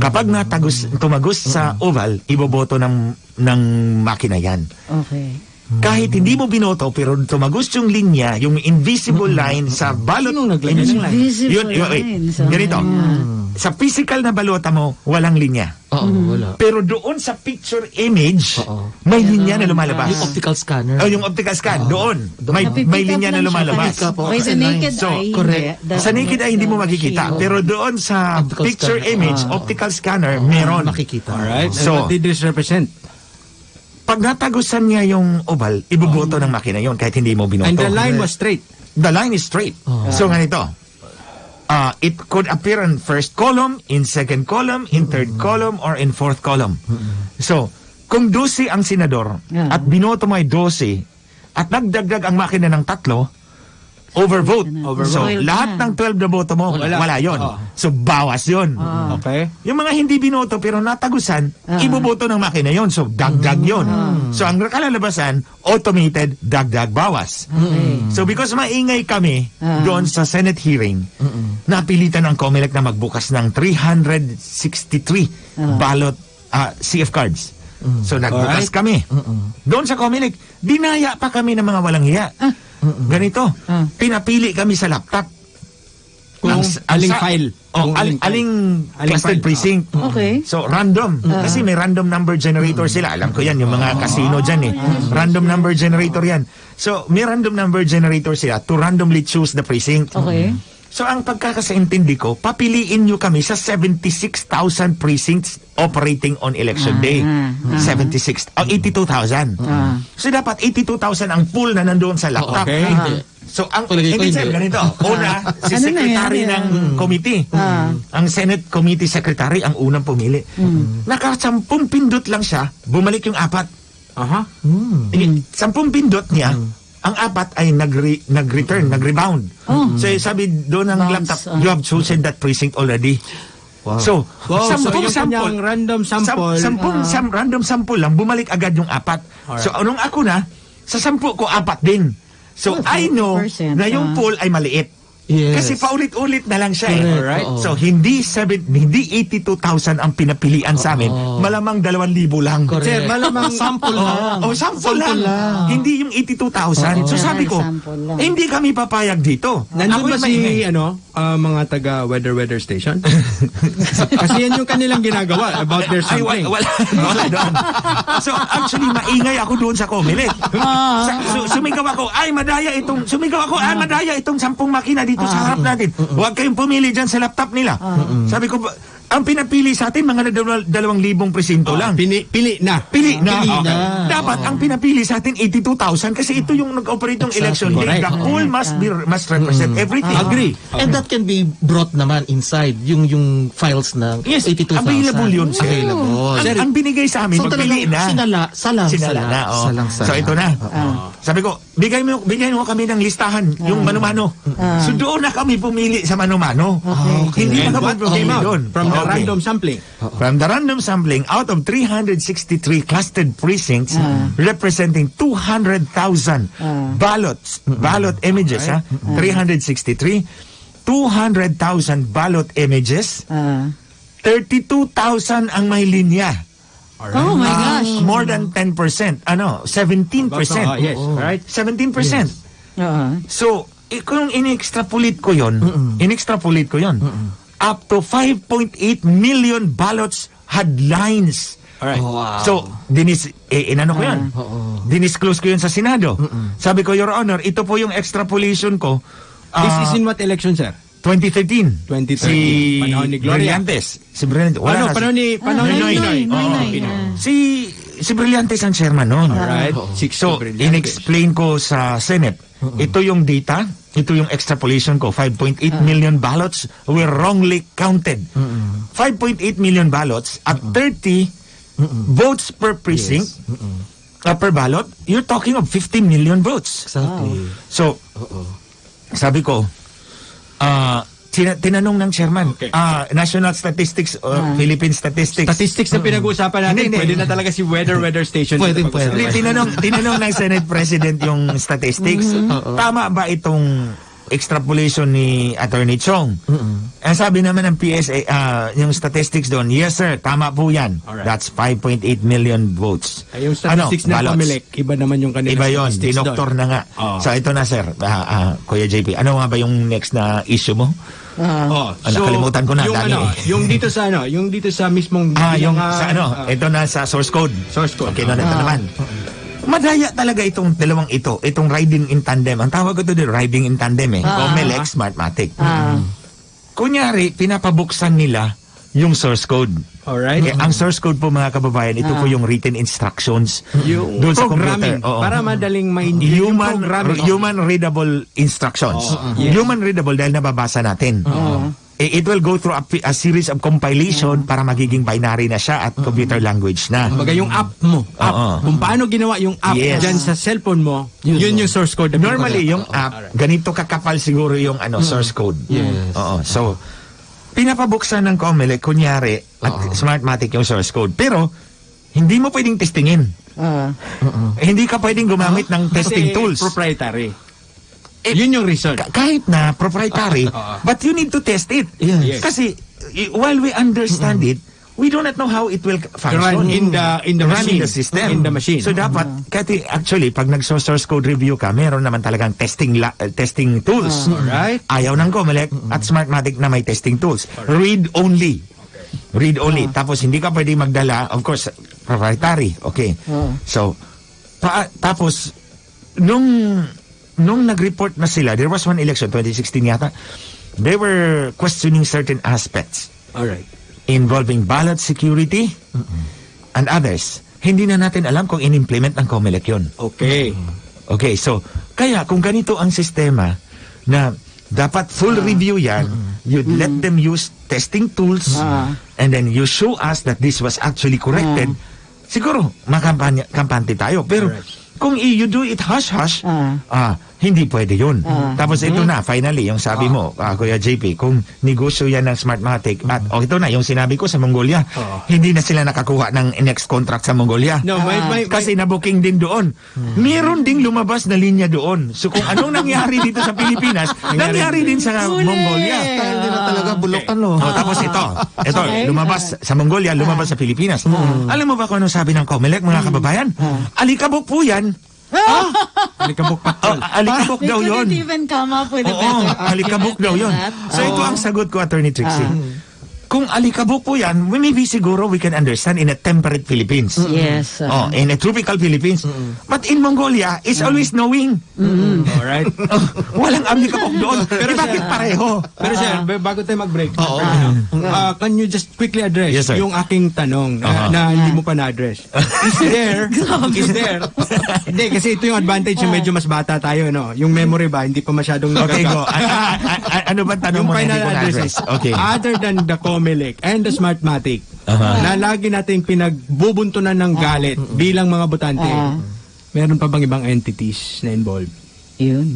Kapag tumagos sa oval, iboboto ng makina yan. Okay. Kahit hindi mo binoto, pero tumagos yung linya, yung invisible line sa balot. Invisible lines. Ganito. Sa physical na balota mo, walang linya. Wala. Pero doon sa picture image, may linya na lumalabas. Yung optical scanner. Yung optical scan, doon. May linya na lumalabas. By the naked eye. correct. Sa naked eye, hindi mo makikita. Pero doon sa Optical picture scanner. image, optical scanner, meron. Makikita. Alright. So, What did this represent? pag natagusan niya yung oval, iboboto ng makina yon kahit hindi mo binoto. And the line was straight. The line is straight. So, ganito. It could appear in first column, in second column, in third column, or in fourth column. So, kung 12 ang senador at binoto mo ay 12 at nagdagdag ang makina ng 3, overvote. So, lahat ng 12 na boto mo, wala yon. So, bawas yon. Okay. Yung mga hindi binoto pero natagusan, iboboto ng makina yon. So, dagdag yon. So, ang kalalabasan, automated, dagdag, bawas. So, because maingay kami doon sa Senate hearing, napilitan ng COMELEC na magbukas ng 363 ballot CF cards. So, nagbukas kami. Doon sa COMELEC, dinaya pa kami ng mga walang hiya. Ganito, pinapili kami sa laptop. Kung aling file. Aling clustered precinct. Okay. So, random. Kasi may random number generator sila. Alam ko yan, yung mga casino dyan eh. Random number generator yan. So, may random number generator sila to randomly choose the precinct. Okay. So, ang pagkakasaintindi ko, papiliin nyo kami sa 76,000 precincts operating on election day. 82,000. So, dapat 82,000 ang full na nandoon sa laptop. Okay. So, ang Palagay ko hindi hindi. sir, ganito. Una, si secretary ng committee. Ang Senate Committee Secretary ang unang pumili. Naka-10 pindot lang siya, bumalik yung 4. Aha. 10 pindot niya, ang 4 ay nag-return, nag-rebound. So, sabi doon ng laptop, you have chosen that precinct already. Wow. So, Wow, so sampung yung kanyang random sample. random sample lang, bumalik agad yung 4. So, anong ako na, sa 10 ko 4 din. So, I know 40%, na yung poll ay maliit. Yes. Kasi paulit-ulit na lang siya eh. Correct. Alright. Oo. So, hindi 82,000 ang pinapilian sa amin. Malamang 2,000 lang. Correct. Sir, malamang sample lang. Sample lang. Hindi yung 82,000. So, sabi ko, Sample lang. hindi kami papayag dito. Nandun ba Ako'y maingay. si, mga taga weather station? Kasi yan yung kanilang ginagawa about their Ay, sampling. wala doon. So, actually, maingay ako doon sa COMELEC. Sumigaw ako, madaya itong 10 makina dito sa harap natin. Huwag kayong pumili dyan sa laptop nila. Sabi ko, ang pinapili sa atin, mga 2,000 presinto lang. Pili na. Pili na. Pili Okay. na. Dapat ang pinapili sa atin 82,000 kasi ito yung nag-operate ng election day. Correct. The poll must represent everything. Agree. And that can be brought naman inside yung files ng Yes, 82,000. available yun, sir. Available. Ang binigay sa amin, So pagpili talagang na. salang. So ito na. Sabi ko, bigay mo kami ng listahan, yung mano-mano. So doon na kami pumili sa mano-mano. Hindi And na what kami came pumili out doon. from the Okay. random sampling? From the random sampling, out of 363 clustered precincts representing 200,000 ballot images, 363, 200,000 ballot images, 32,000 ang may linya. Oh my gosh. More than 10%. 17%. Yes, right? 17%. Oo. So, kung in-extrapolate ko yon, up to 5.8 million ballots had lines. Alright. Wow. So, inano ko yan. Dinisclose ko yun sa Senado. Sabi ko, Your Honor, ito po yung extrapolation ko. This is in what election, sir? 2013. 2013. Si Panahon ni Gloria. Brillantes. Si Brillantes. Wala na. Panahon ni Noy. Noy. Si Brillantes ang chairman noon. Alright. So, in-explain ko sa Senate, ito yung data, ito yung extrapolation ko, 5.8 million ballots were wrongly counted. 5.8 million ballots at 30 votes per precinct, per ballot, you're talking of 50 million votes. Exactly. So, sabi ko, tinanong ng chairman, Okay. National Statistics or Philippine Statistics. Statistics na pinag-uusapan natin, Hindi. pwede na talaga si weather station. Pwede. Tinanong ng Senate President yung statistics. Tama ba itong extrapolation ni Attorney Chong? Ang sabi naman ng PSA, yung statistics doon, yes sir, tama po yan. Alright. That's 5.8 million votes. Yung statistics na ballots. Comelec, iba naman yung kanilang Iba yun, statistics dinoktor doon. na nga. Oo. So ito na sir, Kuya JP, ano nga ba yung next na issue mo? Nakalimutan ko na, yung, dami eh. yung dito sa mismong ito na sa source code. Source code. Okay, ito naman. Madaya talaga itong dalawang itong riding in tandem. Ang tawag ko ito din, riding in tandem Comelec, Smartmatic. Kunyari, pinapabuksan nila yung source code. Alright. Ang source code po mga kababayan, ito po yung written instructions Yung doon sa programming, computer. Oo. para madaling maintindihan yung programming. Human readable instructions. Yes. Human readable dahil nababasa natin. It will go through a series of compilation para magiging binary na siya at computer language na. Kumbaga yung app mo, kung paano ginawa yung app Yes. dyan sa cellphone mo, yun yung source code. Normally, yung app, ganito kakapal siguro yung source code. Yes. Oo. So, pinapabuksan ng Comelec, kunyari, at Smartmatic yung source code. Pero, hindi mo pwedeng testingin. Hindi ka pwedeng gumamit ng testing Kasi tools. proprietary. Yun yung reason. Kahit na proprietary, but you need to test it. Yes. Kasi, while we understand it, we do not know how it will function. Run in the Run machine. in the system. In the machine. So dapat, kasi actually, pag nag-source code review ka, meron naman talagang testing tools. Alright. Ayaw ng Comelec at Smartmatic na may testing tools. Read only. Read only. Tapos hindi ka pwede magdala, of course, proprietary. Okay. So, tapos, nung nag-report na sila, there was one election, 2016 yata, they were questioning certain aspects Alright. involving ballot security and others. Hindi na natin alam kung in-implement ng Comelec yun. Okay. Okay, so, kaya kung ganito ang sistema na dapat full review yan, you'd let them use testing tools and then you show us that this was actually corrected, siguro, makampante tayo. Pero, kung you do it hush-hush, hindi pwede yun. Tapos ito na, finally, yung sabi mo, Kuya JP, kung negosyo yan ng Smartmatic, at ito na, yung sinabi ko sa Mongolia, hindi na sila nakakuha ng next contract sa Mongolia. No, Kasi nabuking din doon. Meron ding lumabas na linya doon. So kung anong nangyari dito sa Pilipinas, nangyari din sa Mongolia. Style nila talaga, bulokan Tapos ito, lumabas sa Mongolia, lumabas sa Pilipinas. Alam mo ba kung ano sabi ng Comelec, mga kababayan? Alikabok po yan. Alikabok patrol. Alikabok daw They yun. couldn't even come up with a Oo, better alikabok daw yun. So ito ang sagot ko, Attorney Trixie. Kung alikabok po yan, maybe siguro we can understand in a temperate Philippines. Yes. In a tropical Philippines. But in Mongolia, it's always snowing. Alright. Walang alikabok doon. Pero bakit pareho? Pero sir, bago tayo mag-break, can you just quickly address Yes, sir. yung aking tanong na hindi mo pa na-address? Is there? Hindi, kasi ito yung advantage yung medyo mas bata tayo, no? Yung memory ba, hindi pa masyadong Okay, go. Ano ba tanong yung mo na hindi final ko address. na-address? Okay. Other than the Comelec and the Smartmatic, na lagi nating pinagbubuntunan ng galit bilang mga botante, meron pa bang ibang entities na involved? Yun.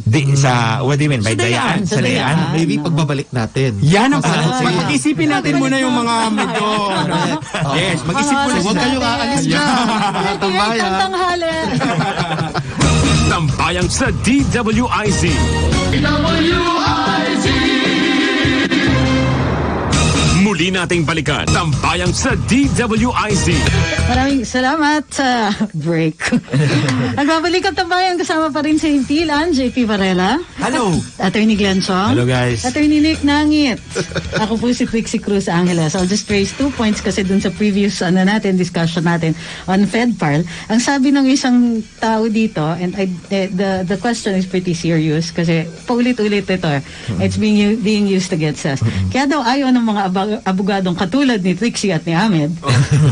What do you mean? By dayaan? Sa dayaan? Maybe pagbabalik natin. Yan ang pag-isipin natin muna yung mga medyo... Yes, mag-isip muna. Huwag kayong aalis dyan. Tambayan. Tanghali. Tambayang sa DWIZ. Muli nating balikan. Tambayang sa DWIZ. Maraming salamat sa break. Nagbabalik ang Tambayan, kasama pa rin si Tilan, JP Varela. Hello. Attorney Glenn Chong. Hello, guys. Attorney Nick Nangit. Ako po si Trixie Cruz Angeles. I'll just raise 2 points kasi dun sa previous discussion natin on FedParl. Ang sabi ng isang tao dito, and the question is pretty serious kasi paulit-ulit ito. It's being used against us. Kaya daw ayaw ng mga abogadong katulad ni Trixie at ni Ahmed,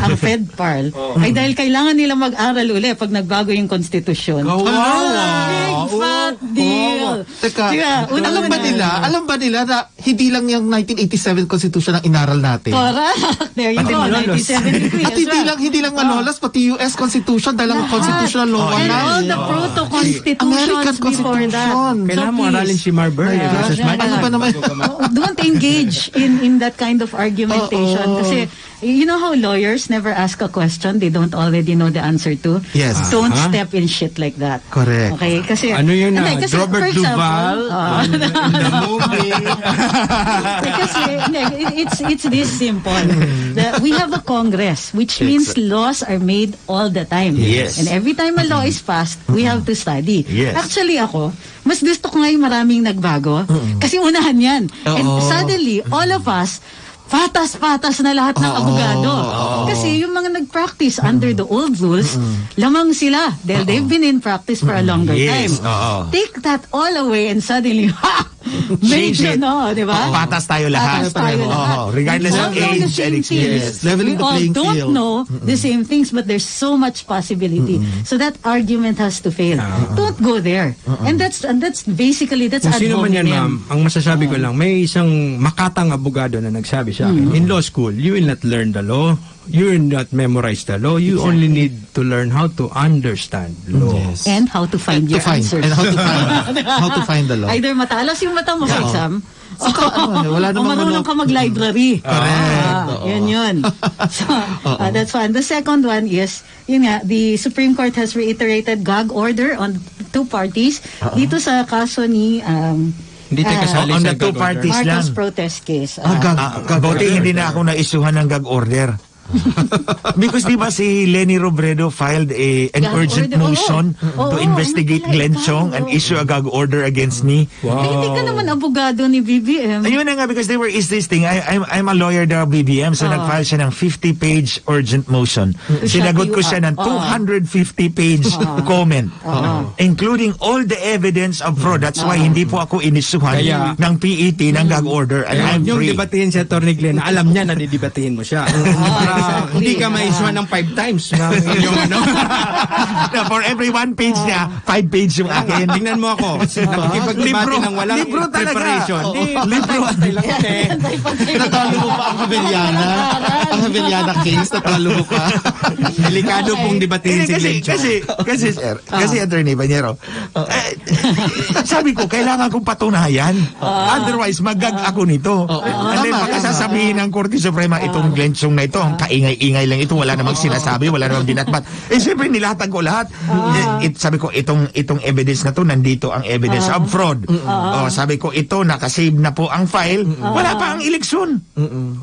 ang FedParl, ay dahil kailangan nila mag-aral uli pag nagbago yung konstitusyon. Wow! fat deal. Teka, una alam ba nila na hindi lang yung 1987 Constitution ang inaral natin? Correct. There you Pati go. malolos. 1973 At as well. hindi lang malolos, pati US Constitution dahil ang constitutional law And na. all the proto-constitutions American before that. Constitution. Kailangan mo please. aralin si Marbury. Ano ba naman? Don't engage in that kind of argumentation. Kasi, you know how lawyers never ask a question they don't already know the answer to? Yes. Don't step in shit like that. Correct. Okay? Kasi, Ano yun na? Hindi, kasi, Robert for example, Duval in the movie. Kasi, hindi, it's this simple. We have a Congress, which means laws are made all the time. Yes. And every time a law is passed, we have to study. Yes. Actually ako, mas gusto ko ngayon maraming nagbago. Kasi unahan yan. And suddenly, all of us, patas-patas na lahat ng abogado. Kasi yung mga nag-practice under the old rules, lamang sila. They've been in practice for a longer time. Yes, Take that all away and suddenly, Change medyo it. diba? Patas tayo lahat. Patas tayo lahat. Regardless We of all know the age same and experience. things. Leveling the We all playing don't field. know the same things, but there's so much possibility. So that argument has to fail. Don't go there. And that's basically, that's Kung ad sino man yan, hominem. ma'am, ang masasabi ko lang, may isang makatang abogado na nagsabi sa akin, in law school, you will not learn the law, you will not memorize the law, you only need to learn how to understand law. And how to find your answers. And how to find the law. Either matalas yung mata mo sa exam, wala o namang marunong ka mag-library. Correct. Yun. So, that's one. The second one is, yun nga, the Supreme Court has reiterated gag order on two parties. Dito sa kaso ni Hindi tayo kasali on sa the two gag order. parties lang. Marcos protest case. Buti hindi na ako naisuhan ng gag order. Because di ba si Lenny Robredo filed an Gag urgent order, motion oo. to Oo, investigate ano pala Glenn ikaw? Chong and issue a gag order against me. Hindi ka naman abogado ni BBM. Ayun na nga, because they were insisting. I'm a lawyer daw BBM, so nag-file siya ng 50-page urgent motion. Sinagot ko siya ng 250-page comment, including all the evidence of fraud. That's why hindi po ako inisuhan Kaya- ng PET ng gag order, and I'm Yung free. debatehin si Atty. Glenn, alam niya na didebatehin mo siya. Para hindi ka maisuhan ng 5 times ng yung ano. Na for every 1 page niya, 5 page yung akin. Tingnan mo ako. Nakikipag-debate ng walang Libro talaga. preparation. Oo. Libro. Natalo mo pa ang Haveliana. Ang Haveliana case, natalo mo pa. Delikado pong debatehin si Glenn Chong. Kasi sir, kasi Attorney Banyero, sabi ko, kailangan kong patunayan. Otherwise, magag ako nito. And then, pagkasasabihin ng Korte Suprema, itong Glenn Chong na ito, ang kaingay-ingay lang ito, wala namang sinasabi, wala namang binatbat. Siyempre, nilatag ko lahat. Sabi ko, itong evidence na to, nandito ang evidence of fraud. Sabi ko, ito, nakasave na po ang file, wala pa ang eleksyon.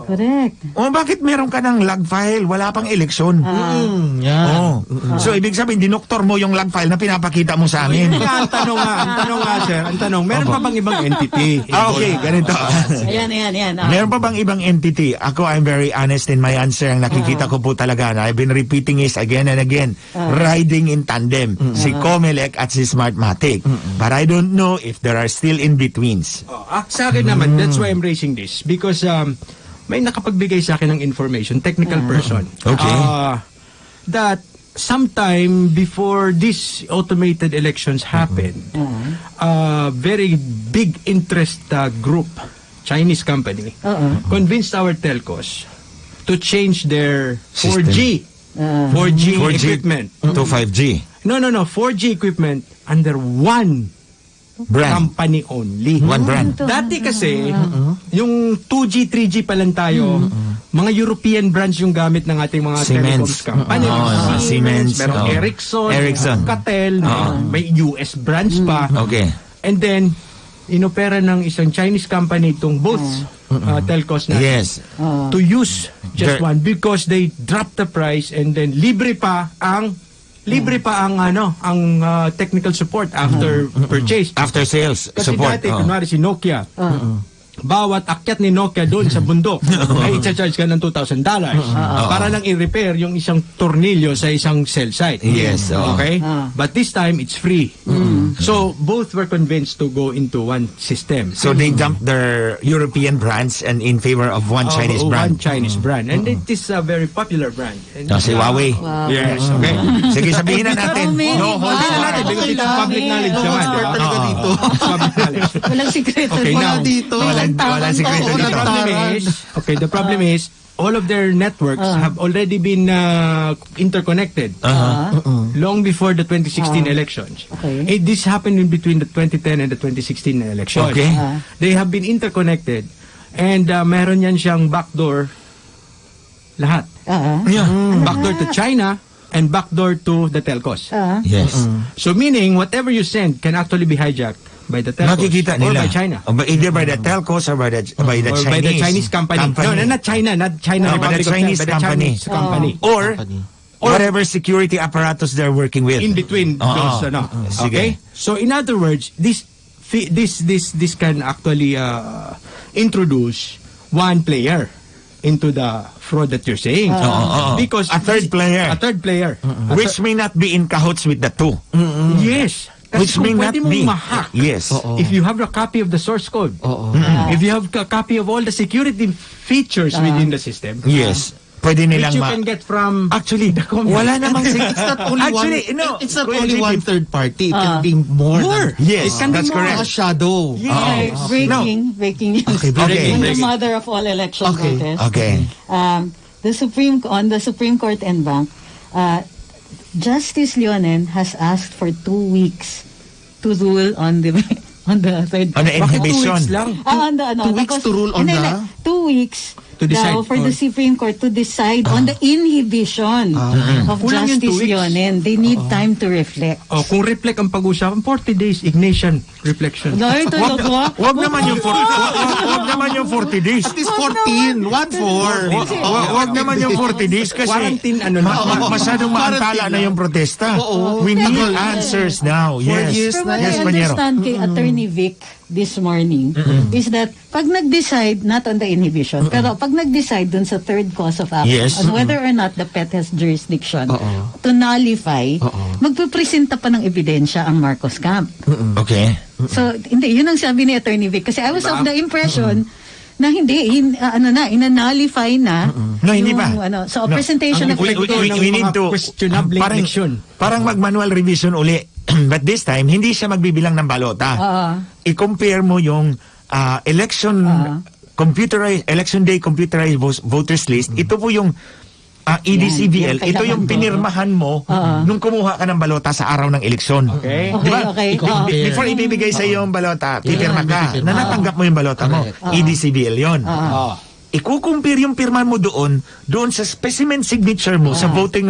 Correct. Bakit meron ka ng log file, wala pang eleksyon? So, ibig sabihin, dinoktor mo yung log file na pinapakita mo sa amin. Ang tanong nga, sir. Ang tanong, meron pa bang ibang entity? Okay, ganito. Ayan. Meron pa bang ibang entity? Ako, I'm very honest in my answer. Ang nakikita ko po talaga, na I've been repeating this again and again, riding in tandem, si Comelec at si Smartmatic. But I don't know if there are still in-betweens. Sa akin naman, that's why I'm raising this. Because may nakapagbigay sa akin ng information, technical person. Okay. That sometime before these automated elections happened, very big interest group, Chinese company, convinced our telcos to change their 4G, 4G equipment. To 5G. No, 4G equipment under one Brand. company only. One brand. Dati kasi, yung 2G, 3G pa lang tayo, mga European brands yung gamit ng ating mga telecoms company. Siemens. Merong Ericsson, Alcatel, may US brands pa. Okay. And then, inopera ng isang Chinese company itong both telcos na Yes. to use just They're- one because they dropped the price and then libre pa ang technical support after purchase. After sales Kasi support. dati, kunwari si Nokia, bawat akyat ni Nokia doon sa bundok ay i-charge ka ng $2,000 para lang i-repair yung isang tornilyo sa isang cell site. Yes. Okay? But this time, it's free. So, both were convinced to go into one system. So they dumped their European brands and in favor of one Chinese One brand. Chinese brand. And it is a very popular brand. And, Si Huawei. yes, okay. Sige, sabihin na natin. No holds Sabihin na barred. natin because it's public knowledge No, naman. expert talaga dito. Public knowledge. Walang sikreto. Okay, Wala now, dito. Walang sikreto Oo, dito. The problem is, all of their networks have already been interconnected long before the 2016 elections. Okay. This happened in between the 2010 and the 2016 elections. Okay. They have been interconnected and meron yan siyang backdoor lahat. Backdoor to China and backdoor to the telcos. Yes. So meaning, whatever you send can actually be hijacked by the telcos Makikita or nila. by China. Either by the telcos or by the Or Chinese. by the Chinese company. No, not China, not China. No, by the Republic of China, Chinese by the company. Chinese company. Or whatever security apparatus they're working with. In between those, Sige. okay? So in other words, this can actually introduce one player into the fraud that you're saying. Because A third player. A third player. Which may not be in cahoots with the two. Yes. Which Kasi may kung not pwede mong be. ma-hack, Yes. if you have a copy of the source code, if you have a copy of all the security features within the system, Yes. Pwede which nilang you can get from Actually, wala namang It's not only Actually, one. no. It's not Kuya only JP, one third party. It can be more. More. Yes, It can be that's more. correct. A shadow. Breaking news. Okay, I'm breaking. the mother of all election Okay. voters. Okay. The Supreme Court and Bank, Justice Leonen has asked for 2 weeks to rule on the third. On the Bakit 2 inhibition. weeks lang? On the 2 weeks to rule on hindi, the- 2 weeks To decide. daw for the Supreme Court to decide on the inhibition of Kulang yung 2 Justice weeks. Leonen. They need time to reflect. kung reflect ang pag-usapan, 40 days ignition reflection. No, ito Wag naman yung 40 days. At least 14. 1-4. Wag naman yung 40 days kasi Quarantine, masyadong maantala na yung protesta. We need answers now. Yes. From what I Yes, Panyero. understand kay Attorney Vic this morning is that pag nag-decide, not on the inhibition, pero pag nag-decide dun sa third cause of action, Yes. on whether or not the PET has jurisdiction to nullify, magpipresenta pa ng ebidensya ang Marcos Camp. Okay. So, hindi, yun ang sabi ni Attorney Vic. Kasi I was of the impression na hindi, ina-nullify na. No, hindi yung, pa. so, presentation of We need to questionable election. parang mag-manual revision uli. But this time, hindi siya magbibilang ng balota. I-compare mo yung election day computerized voters list. Ito po yung EDCVL. Yan, Ito yung pinirmahan mo nung kumuha ka ng balota sa araw ng eleksyon. Okay. Diba? Okay. Before ibibigay sa iyo yung balota, pipirma ka. Na natanggap mo yung balota mo. EDCVL yon. Ikukumpir yung pirma mo doon sa specimen signature mo sa voter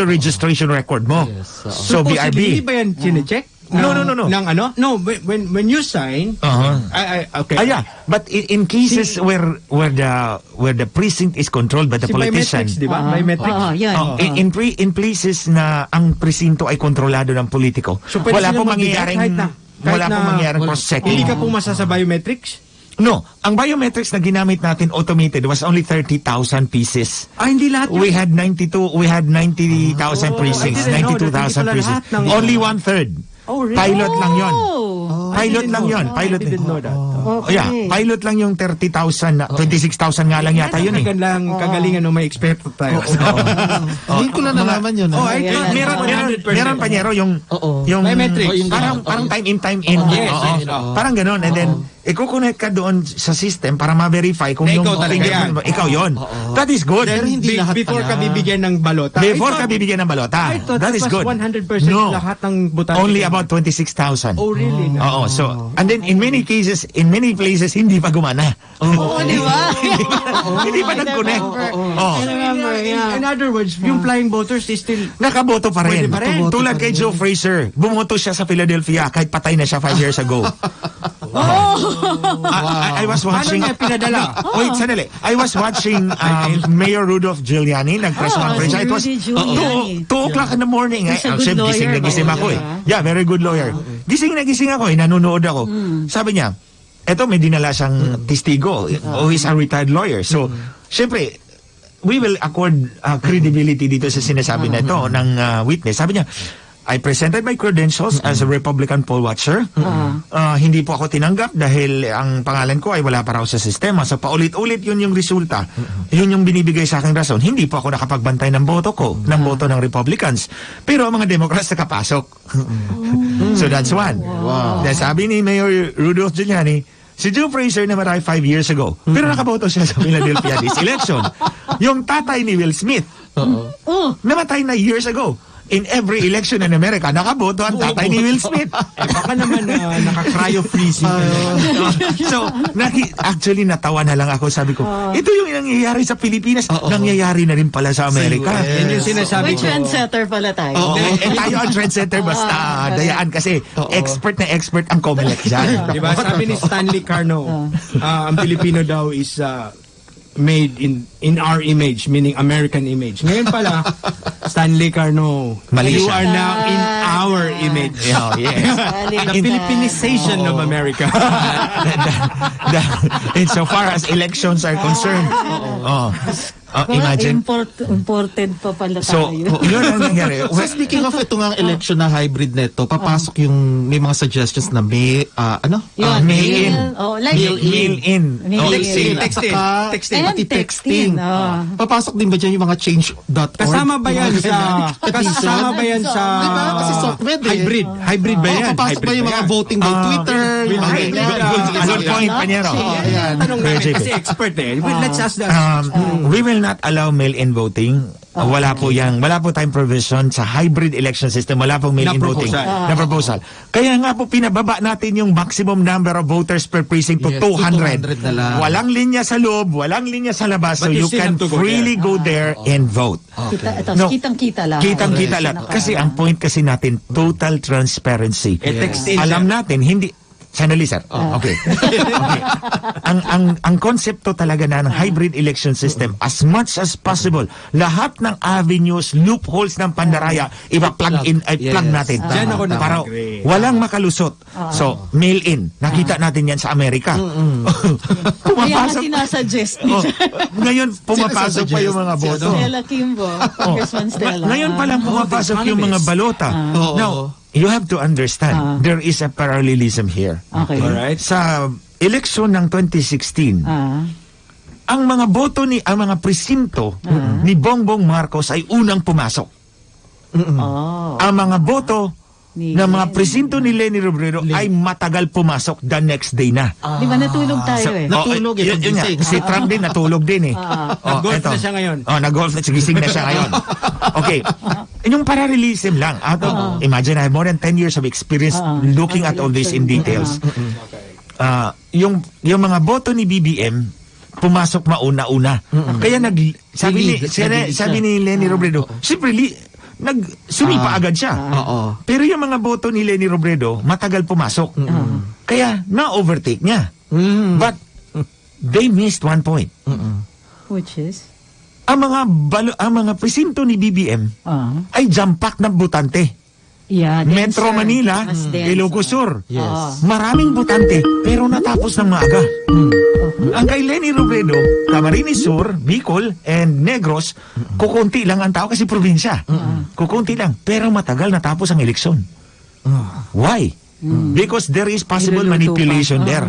registration record mo. So Supposedly, BRB. ba yan chinecheck? No. Ng ano? No, when you sign, okay. Yeah, but in cases where the precinct is controlled by the Si politician. biometrics, di ba? Biometrics. Yan. In places na ang presinto ay kontrolado ng politiko, So, pwede wala silang pong magbigay mangyayaring kahit na mangyayaring cross-checking. Hindi ka pumasa sa biometrics? No, ang biometrics na ginamit natin automated was only 30,000 pieces. Hindi lahat yun. We had 90,000 precincts, I didn't know 92,000 that. Hindi pala precincts. lahat ng- Only 1/3. Oh, really? Pilot lang yon. Pilot didn't lang know. yon. Pilot. I didn't know that. Okay. Yeah, pilot lang yung 30,000, 26,000 nga lang yata yun eh. Lang kagalingan ng may eksperto tayo. Hindi ko na nalaman yun. Meron Panyero yung Biometrics. parang time in time in. Yes, Oo. yes, oo. Parang ganoon, and then i-connect ka doon sa system para ma-verify kung Na yung ikaw talaga yan. ikaw yon. That is good. Pero hindi lahat Before ka pala. bibigyan ng balota. Before ka bibigyan ng balota. I thought That is good. 100% No. lahat ng butante. Only about 26,000. Oh, really? Oo, so, and then in many cases, in many places, hindi pa gumana. Oo, di ba? Hindi pa nag-connect. Oh. I remember, yeah. In other words, yung flying voters is still... Nakaboto pa rin. Pwede pa rin. Tulad kay Joe Fraser, bumoto siya sa Philadelphia kahit patay na siya 5 years ago. I was watching... Paano niya pinadala? Wait, sandali. I was watching Mayor Rudolph Giuliani, nag-press conference. si It was Rudy Giuliani. 2 o'clock in the morning. He's a good Gising na lawyer, gising ba? ako eh. Yeah, very good lawyer. Gising na gising ako eh. Nanonood ako. Sabi niya, eto may dinala siyang testigo who is a retired lawyer. So, syempre, we will accord credibility dito sa sinasabi na ito ng witness. Sabi niya, I presented my credentials as a Republican poll watcher. Hindi po ako tinanggap dahil ang pangalan ko ay wala pa raw sa sistema. So paulit-ulit yun yung resulta. Yun yung binibigay sa aking rason. Hindi po ako nakapagbantay ng boto ko, ng boto ng Republicans. Pero ang mga Democrats nakapasok. So that's one. Dahil sabi ni Mayor Rudolph Giuliani, si Joe Fraser namatay 5 years ago. Pero nakaboto siya sa Philadelphia this election. Yung tatay ni Will Smith, namatay na years ago. In every election in America, nakaboto ang tatay ni Will Smith. Baka naman naka-cryo-freezing. So, actually, natawa na lang ako. Sabi ko, ito yung nangyayari sa Pilipinas. Nangyayari na rin pala sa Amerika. Yan yung sinasabi ko. May trendsetter pala tayo. Tayo ang trendsetter. Basta dayaan kasi expert na expert ang Comelec dyan. Diba? Sabi ni Stanley Carno, ang Pilipino daw is made in our image, meaning American image. Ngayon pala, Stanley Carno, Mali you siya. are now in our image. Yes. The Filipinization of America. Insofar as elections are concerned. Imagine. Imported pa pala So, tayo. yun ang nangyari. So speaking of ito nga election na hybrid neto, papasok yung may mga suggestions na may Yun, mail-in. Mail-in. Mail-in. Texting. Texting. And Pati texting. Papasok din ba dyan yung mga change.org? Kasama ba yan sa Diba? Kasi software hybrid? Hybrid ba yan? Papasok ba yung mga voting by Twitter? Yung mga Right. ganyan? Good point, Panyero. Tanong natin kasi expert Let's ask that. We will not allow mail-in voting. Wala po tayong provision sa hybrid election system. Wala pong mail-in voting na proposal. Kaya nga po pinababa natin yung maximum number of voters per precinct to 200. na lang. Walang linya sa loob, walang linya sa labas. So But you you still can have to go freely go there and vote. No. Kitang-kita lang. Kitang-kita lang. Kasi ang point kasi natin, total transparency. Text in Alam natin, hindi... Sandali, sir. Okay. Ang konsepto talaga na ng hybrid election system, as much as possible, lahat ng avenues, loopholes ng pandaraya, ipa-plug natin. Diyan ako Para nag-agree. walang makalusot. So, mail-in. Nakita natin yan sa Amerika. Kaya nga sinasuggest niya. Ngayon, pumapasok pa yung mga boto. Stella Kimbo. Congressman Stella. Ngayon pa lang pumapasok yung mga balota. Now, you have to understand, there is a parallelism here. Okay. Alright. Sa eleksyon ng 2016, ang mga boto ang mga presinto ni Bongbong Marcos ay unang pumasok. Ang mga boto ng mga presinto ni Leni Robredo ay matagal pumasok the next day na. Di ba natulog tayo Natulog yun nga. pagising. Si Trump din natulog din eh. Nag-golf na siya ngayon. Nag-golf na, gising na siya ngayon. Okay. Yung parallelism lang. Imagine, I have more than 10 years of experience looking at all this in details. Yung mga boto ni BBM, pumasok mauna-una. Kaya sabi ni Leni Robredo, siyempre, sumipa agad siya. Pero yung mga boto ni Leni Robredo, matagal pumasok. Kaya, na-overtake niya. But, they missed one point. Which is? Ang mga presinto ni BBM ay jump-pack ng butante. Yeah, Metro Manila, Mas dense. Ilocos Sur. Yes. Maraming butante, pero natapos ng maaga. Ang kay Leni Robredo, Camarines Sur, Bicol, and Negros, kukunti lang ang tao kasi probinsya. Kukunti lang, pero matagal natapos ang eleksyon. Why? Because there is possible Niluluto manipulation pa. there.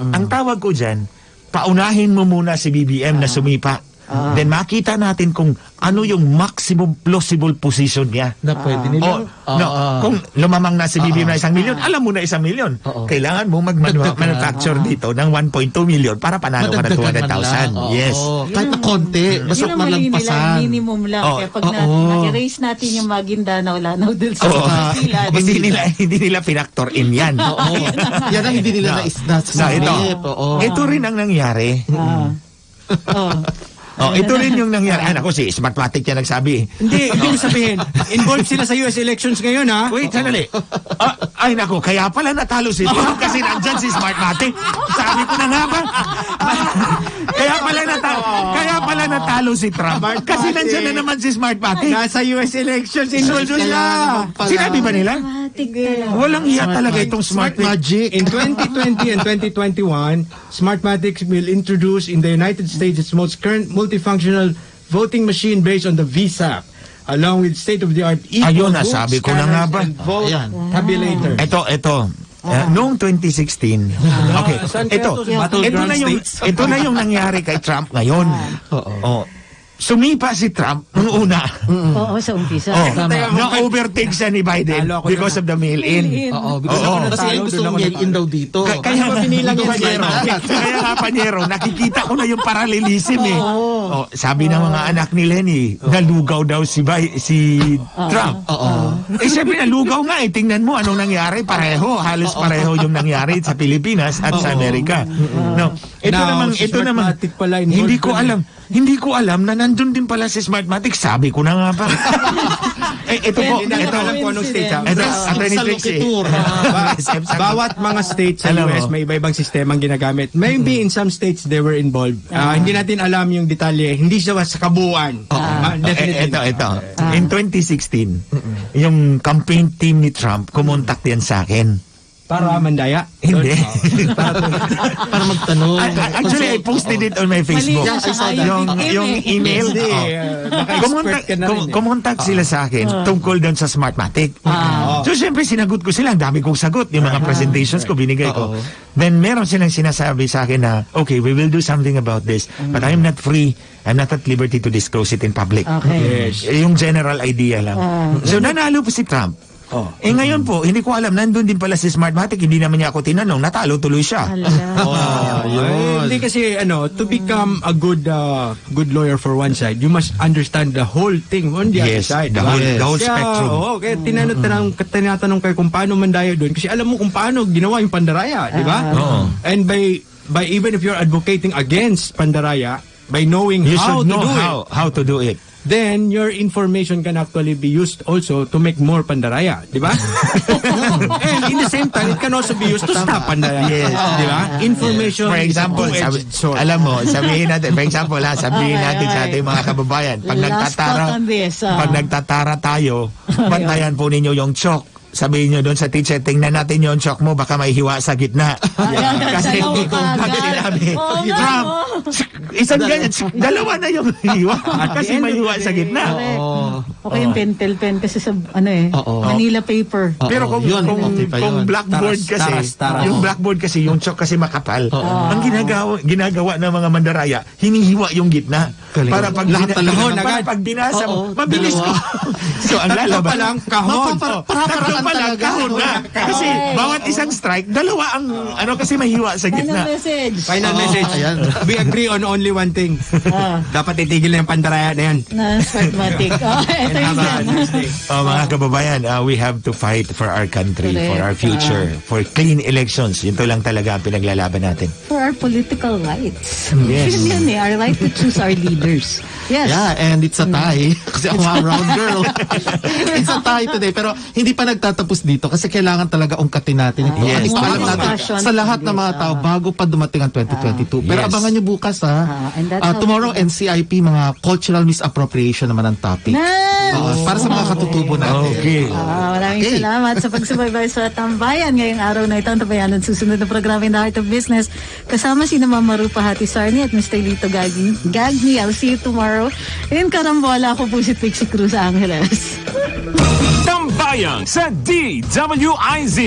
Ang tawag ko dyan, paunahin mo muna si BBM na sumipa. Then makita natin kung ano yung maximum plausible position niya. Na pwede nila. Kung lumamang na si BBM na 1 million, alam mo na 1 million. Kailangan mo mag-manufacture dito ng 1.2 million para panalo ka ng 200,000. Yes. Kahit na konti. Basta Yun ang mali nila, malampasan. minimum lang. Kaya pag na-erase natin yung Maguindanao, Lanao del Sur, Basilan. Hindi nila pinactor in yan. Yan ang hindi nila Ito rin ang nangyari. Ito rin yung nangyari. Ako si Smartmatic yan nagsabi. Hindi ko sabihin. Involved sila sa US elections ngayon, ha? Wait, sandali. Ay nako, kaya pala natalo si Trump kasi nandyan si Smartmatic. Sabi ko na nga ba? Kaya pala natalo si Trump kasi nandyan na naman si Smartmatic. Nasa US elections, involved sila. Sinabi ba nila? Smartmatic na. Walang iya talaga itong smart magic. In 2020 and 2021, Smartmatic will introduce in the United States its most current multifunctional voting machine based on the VSAP, along with state-of-the-art Ayun, vote nasabi ko na nga scanners ba? and vote Ayan. tabulators. Ito. Noong 2016. Okay. Saan kaya Ito. to? Battleground states? Ito na yung nangyari kay Trump ngayon. Oh. Sumipa si Trump nung una. Oo, sa umpisa. Na-overtake siya ni Biden Talo ako because of the mail-in. Oo, because Oo. kasi Talo, gusto doon ako kong mail-in daw dito. Kaya nga pinilang yung Panyero. Kaya nga Panyero, nakikita ko na yung paralelism eh. Oh, sabi ng mga anak ni Lenny, nalugaw daw si Trump. Siyempre nalugaw nga eh. Tingnan mo anong nangyari. Pareho. Halos pareho yung nangyari sa Pilipinas at sa Amerika. No. Ito namang, Smartmatic pala involved hindi ko alam na nandun din pala si Smartmatic. Sabi ko na nga pa. Ito po. Hindi natin alam kung anong state. Ito, Attorney Sa Trixie. Loquitur. Bawat mga states sa Alam mo. US may iba-ibang sistema ang ginagamit. Maybe in some states they were involved. Hindi natin alam yung detalye. Hindi siya sa kabuuan. Definitely. Ito. In 2016, yung campaign team ni Trump, kumontak yan sa akin. Para mandaya. Hindi. Para magtanong. Actually, I posted it on my Facebook. Mali na siya. Yung email. Hindi. Naka-expert ka na rin. Kumontak sila sa akin tungkol doon sa Smartmatic. So, syempre, sinagot ko sila. Ang dami kong sagot. Yung mga presentations ko, binigay ko. Then, meron silang sinasabi sa akin na, okay, we will do something about this. But I'm not free. I'm not at liberty to disclose it in public. Okay. Yes. Yung general idea lang. So, nanalo po si Trump. Ngayon po, hindi ko alam, nandun din pala si Smartmatic, hindi naman niya ako tinanong, natalo tuloy siya. Hindi kasi to become a good lawyer for one side, you must understand the whole thing on the other side. The whole spectrum. Kaya tinatanong kayo kung paano mandaya doon kasi alam mo kung paano ginawa yung pandaraya, di ba? And by even if you're advocating against pandaraya, by knowing You how should to know do how to do it. then your information can actually be used also to make more pandaraya, di ba? And in the same time, it can also be used to stop pandaraya. Yes. Di ba? Information For example, is a two-edged sword. alam mo, sabihin natin, for example, sabihin natin sa ating mga kababayan, Last thought on this. pag nagtatara tayo, bantayan po ninyo yung chalk. Sabihin nyo doon sa teacher, tingnan natin yung chalk mo, baka may hiwa sa gitna. Kasi hindi ko sinabi, Trump, isang ganyan, dalawa na yung hiwa. Kasi may hiwa sa gitna. Okay, yung pentel pen kasi sa Manila paper. Pero kung blackboard kasi, yung blackboard kasi, yung chalk kasi makapal, ang ginagawa ng mga mandaraya, hinihiwa yung gitna. Para pag binasa mo, mabilis ko. So, ang lalabas. Kahon. Kahon na. Kasi bawat isang strike, dalawa ang kasi mahiwa sa gitna. Final message. We agree on only one thing. Dapat itigil na yung pandaraya na yan. Na Smartmatic. Ito yung Mga kababayan, we have to fight for our country, for our future, for clean elections. Yun to lang talaga ang pinaglalaban natin. for our political rights. Yes. Yun our right to choose our leaders. Yes. Yeah, and it's a tie. Kasi ako nga round girl. It's a tie today. Pero hindi pa nagtatapos dito kasi kailangan talaga ungkatin natin ito. Yes. Ipaalam natin sa lahat ng mga tao bago pa dumating ang 2022. Pero Yes. abangan nyo bukas and that's how tomorrow we- NCIP, mga cultural misappropriation naman ang topic. Para sa mga katutubo natin. Okay. Maraming salamat sa pagsubaybay sa Tambayan ngayong araw na ito. Ang Tambayan at susunod na programa in the Heart of Business. Kasama si Mama Rupa Hati Sarni at Mr. Lito Gagni. I'll see you tomorrow. In Karambola, ako po si Pixie Cruz Angeles. Tambayan sa DWIZ.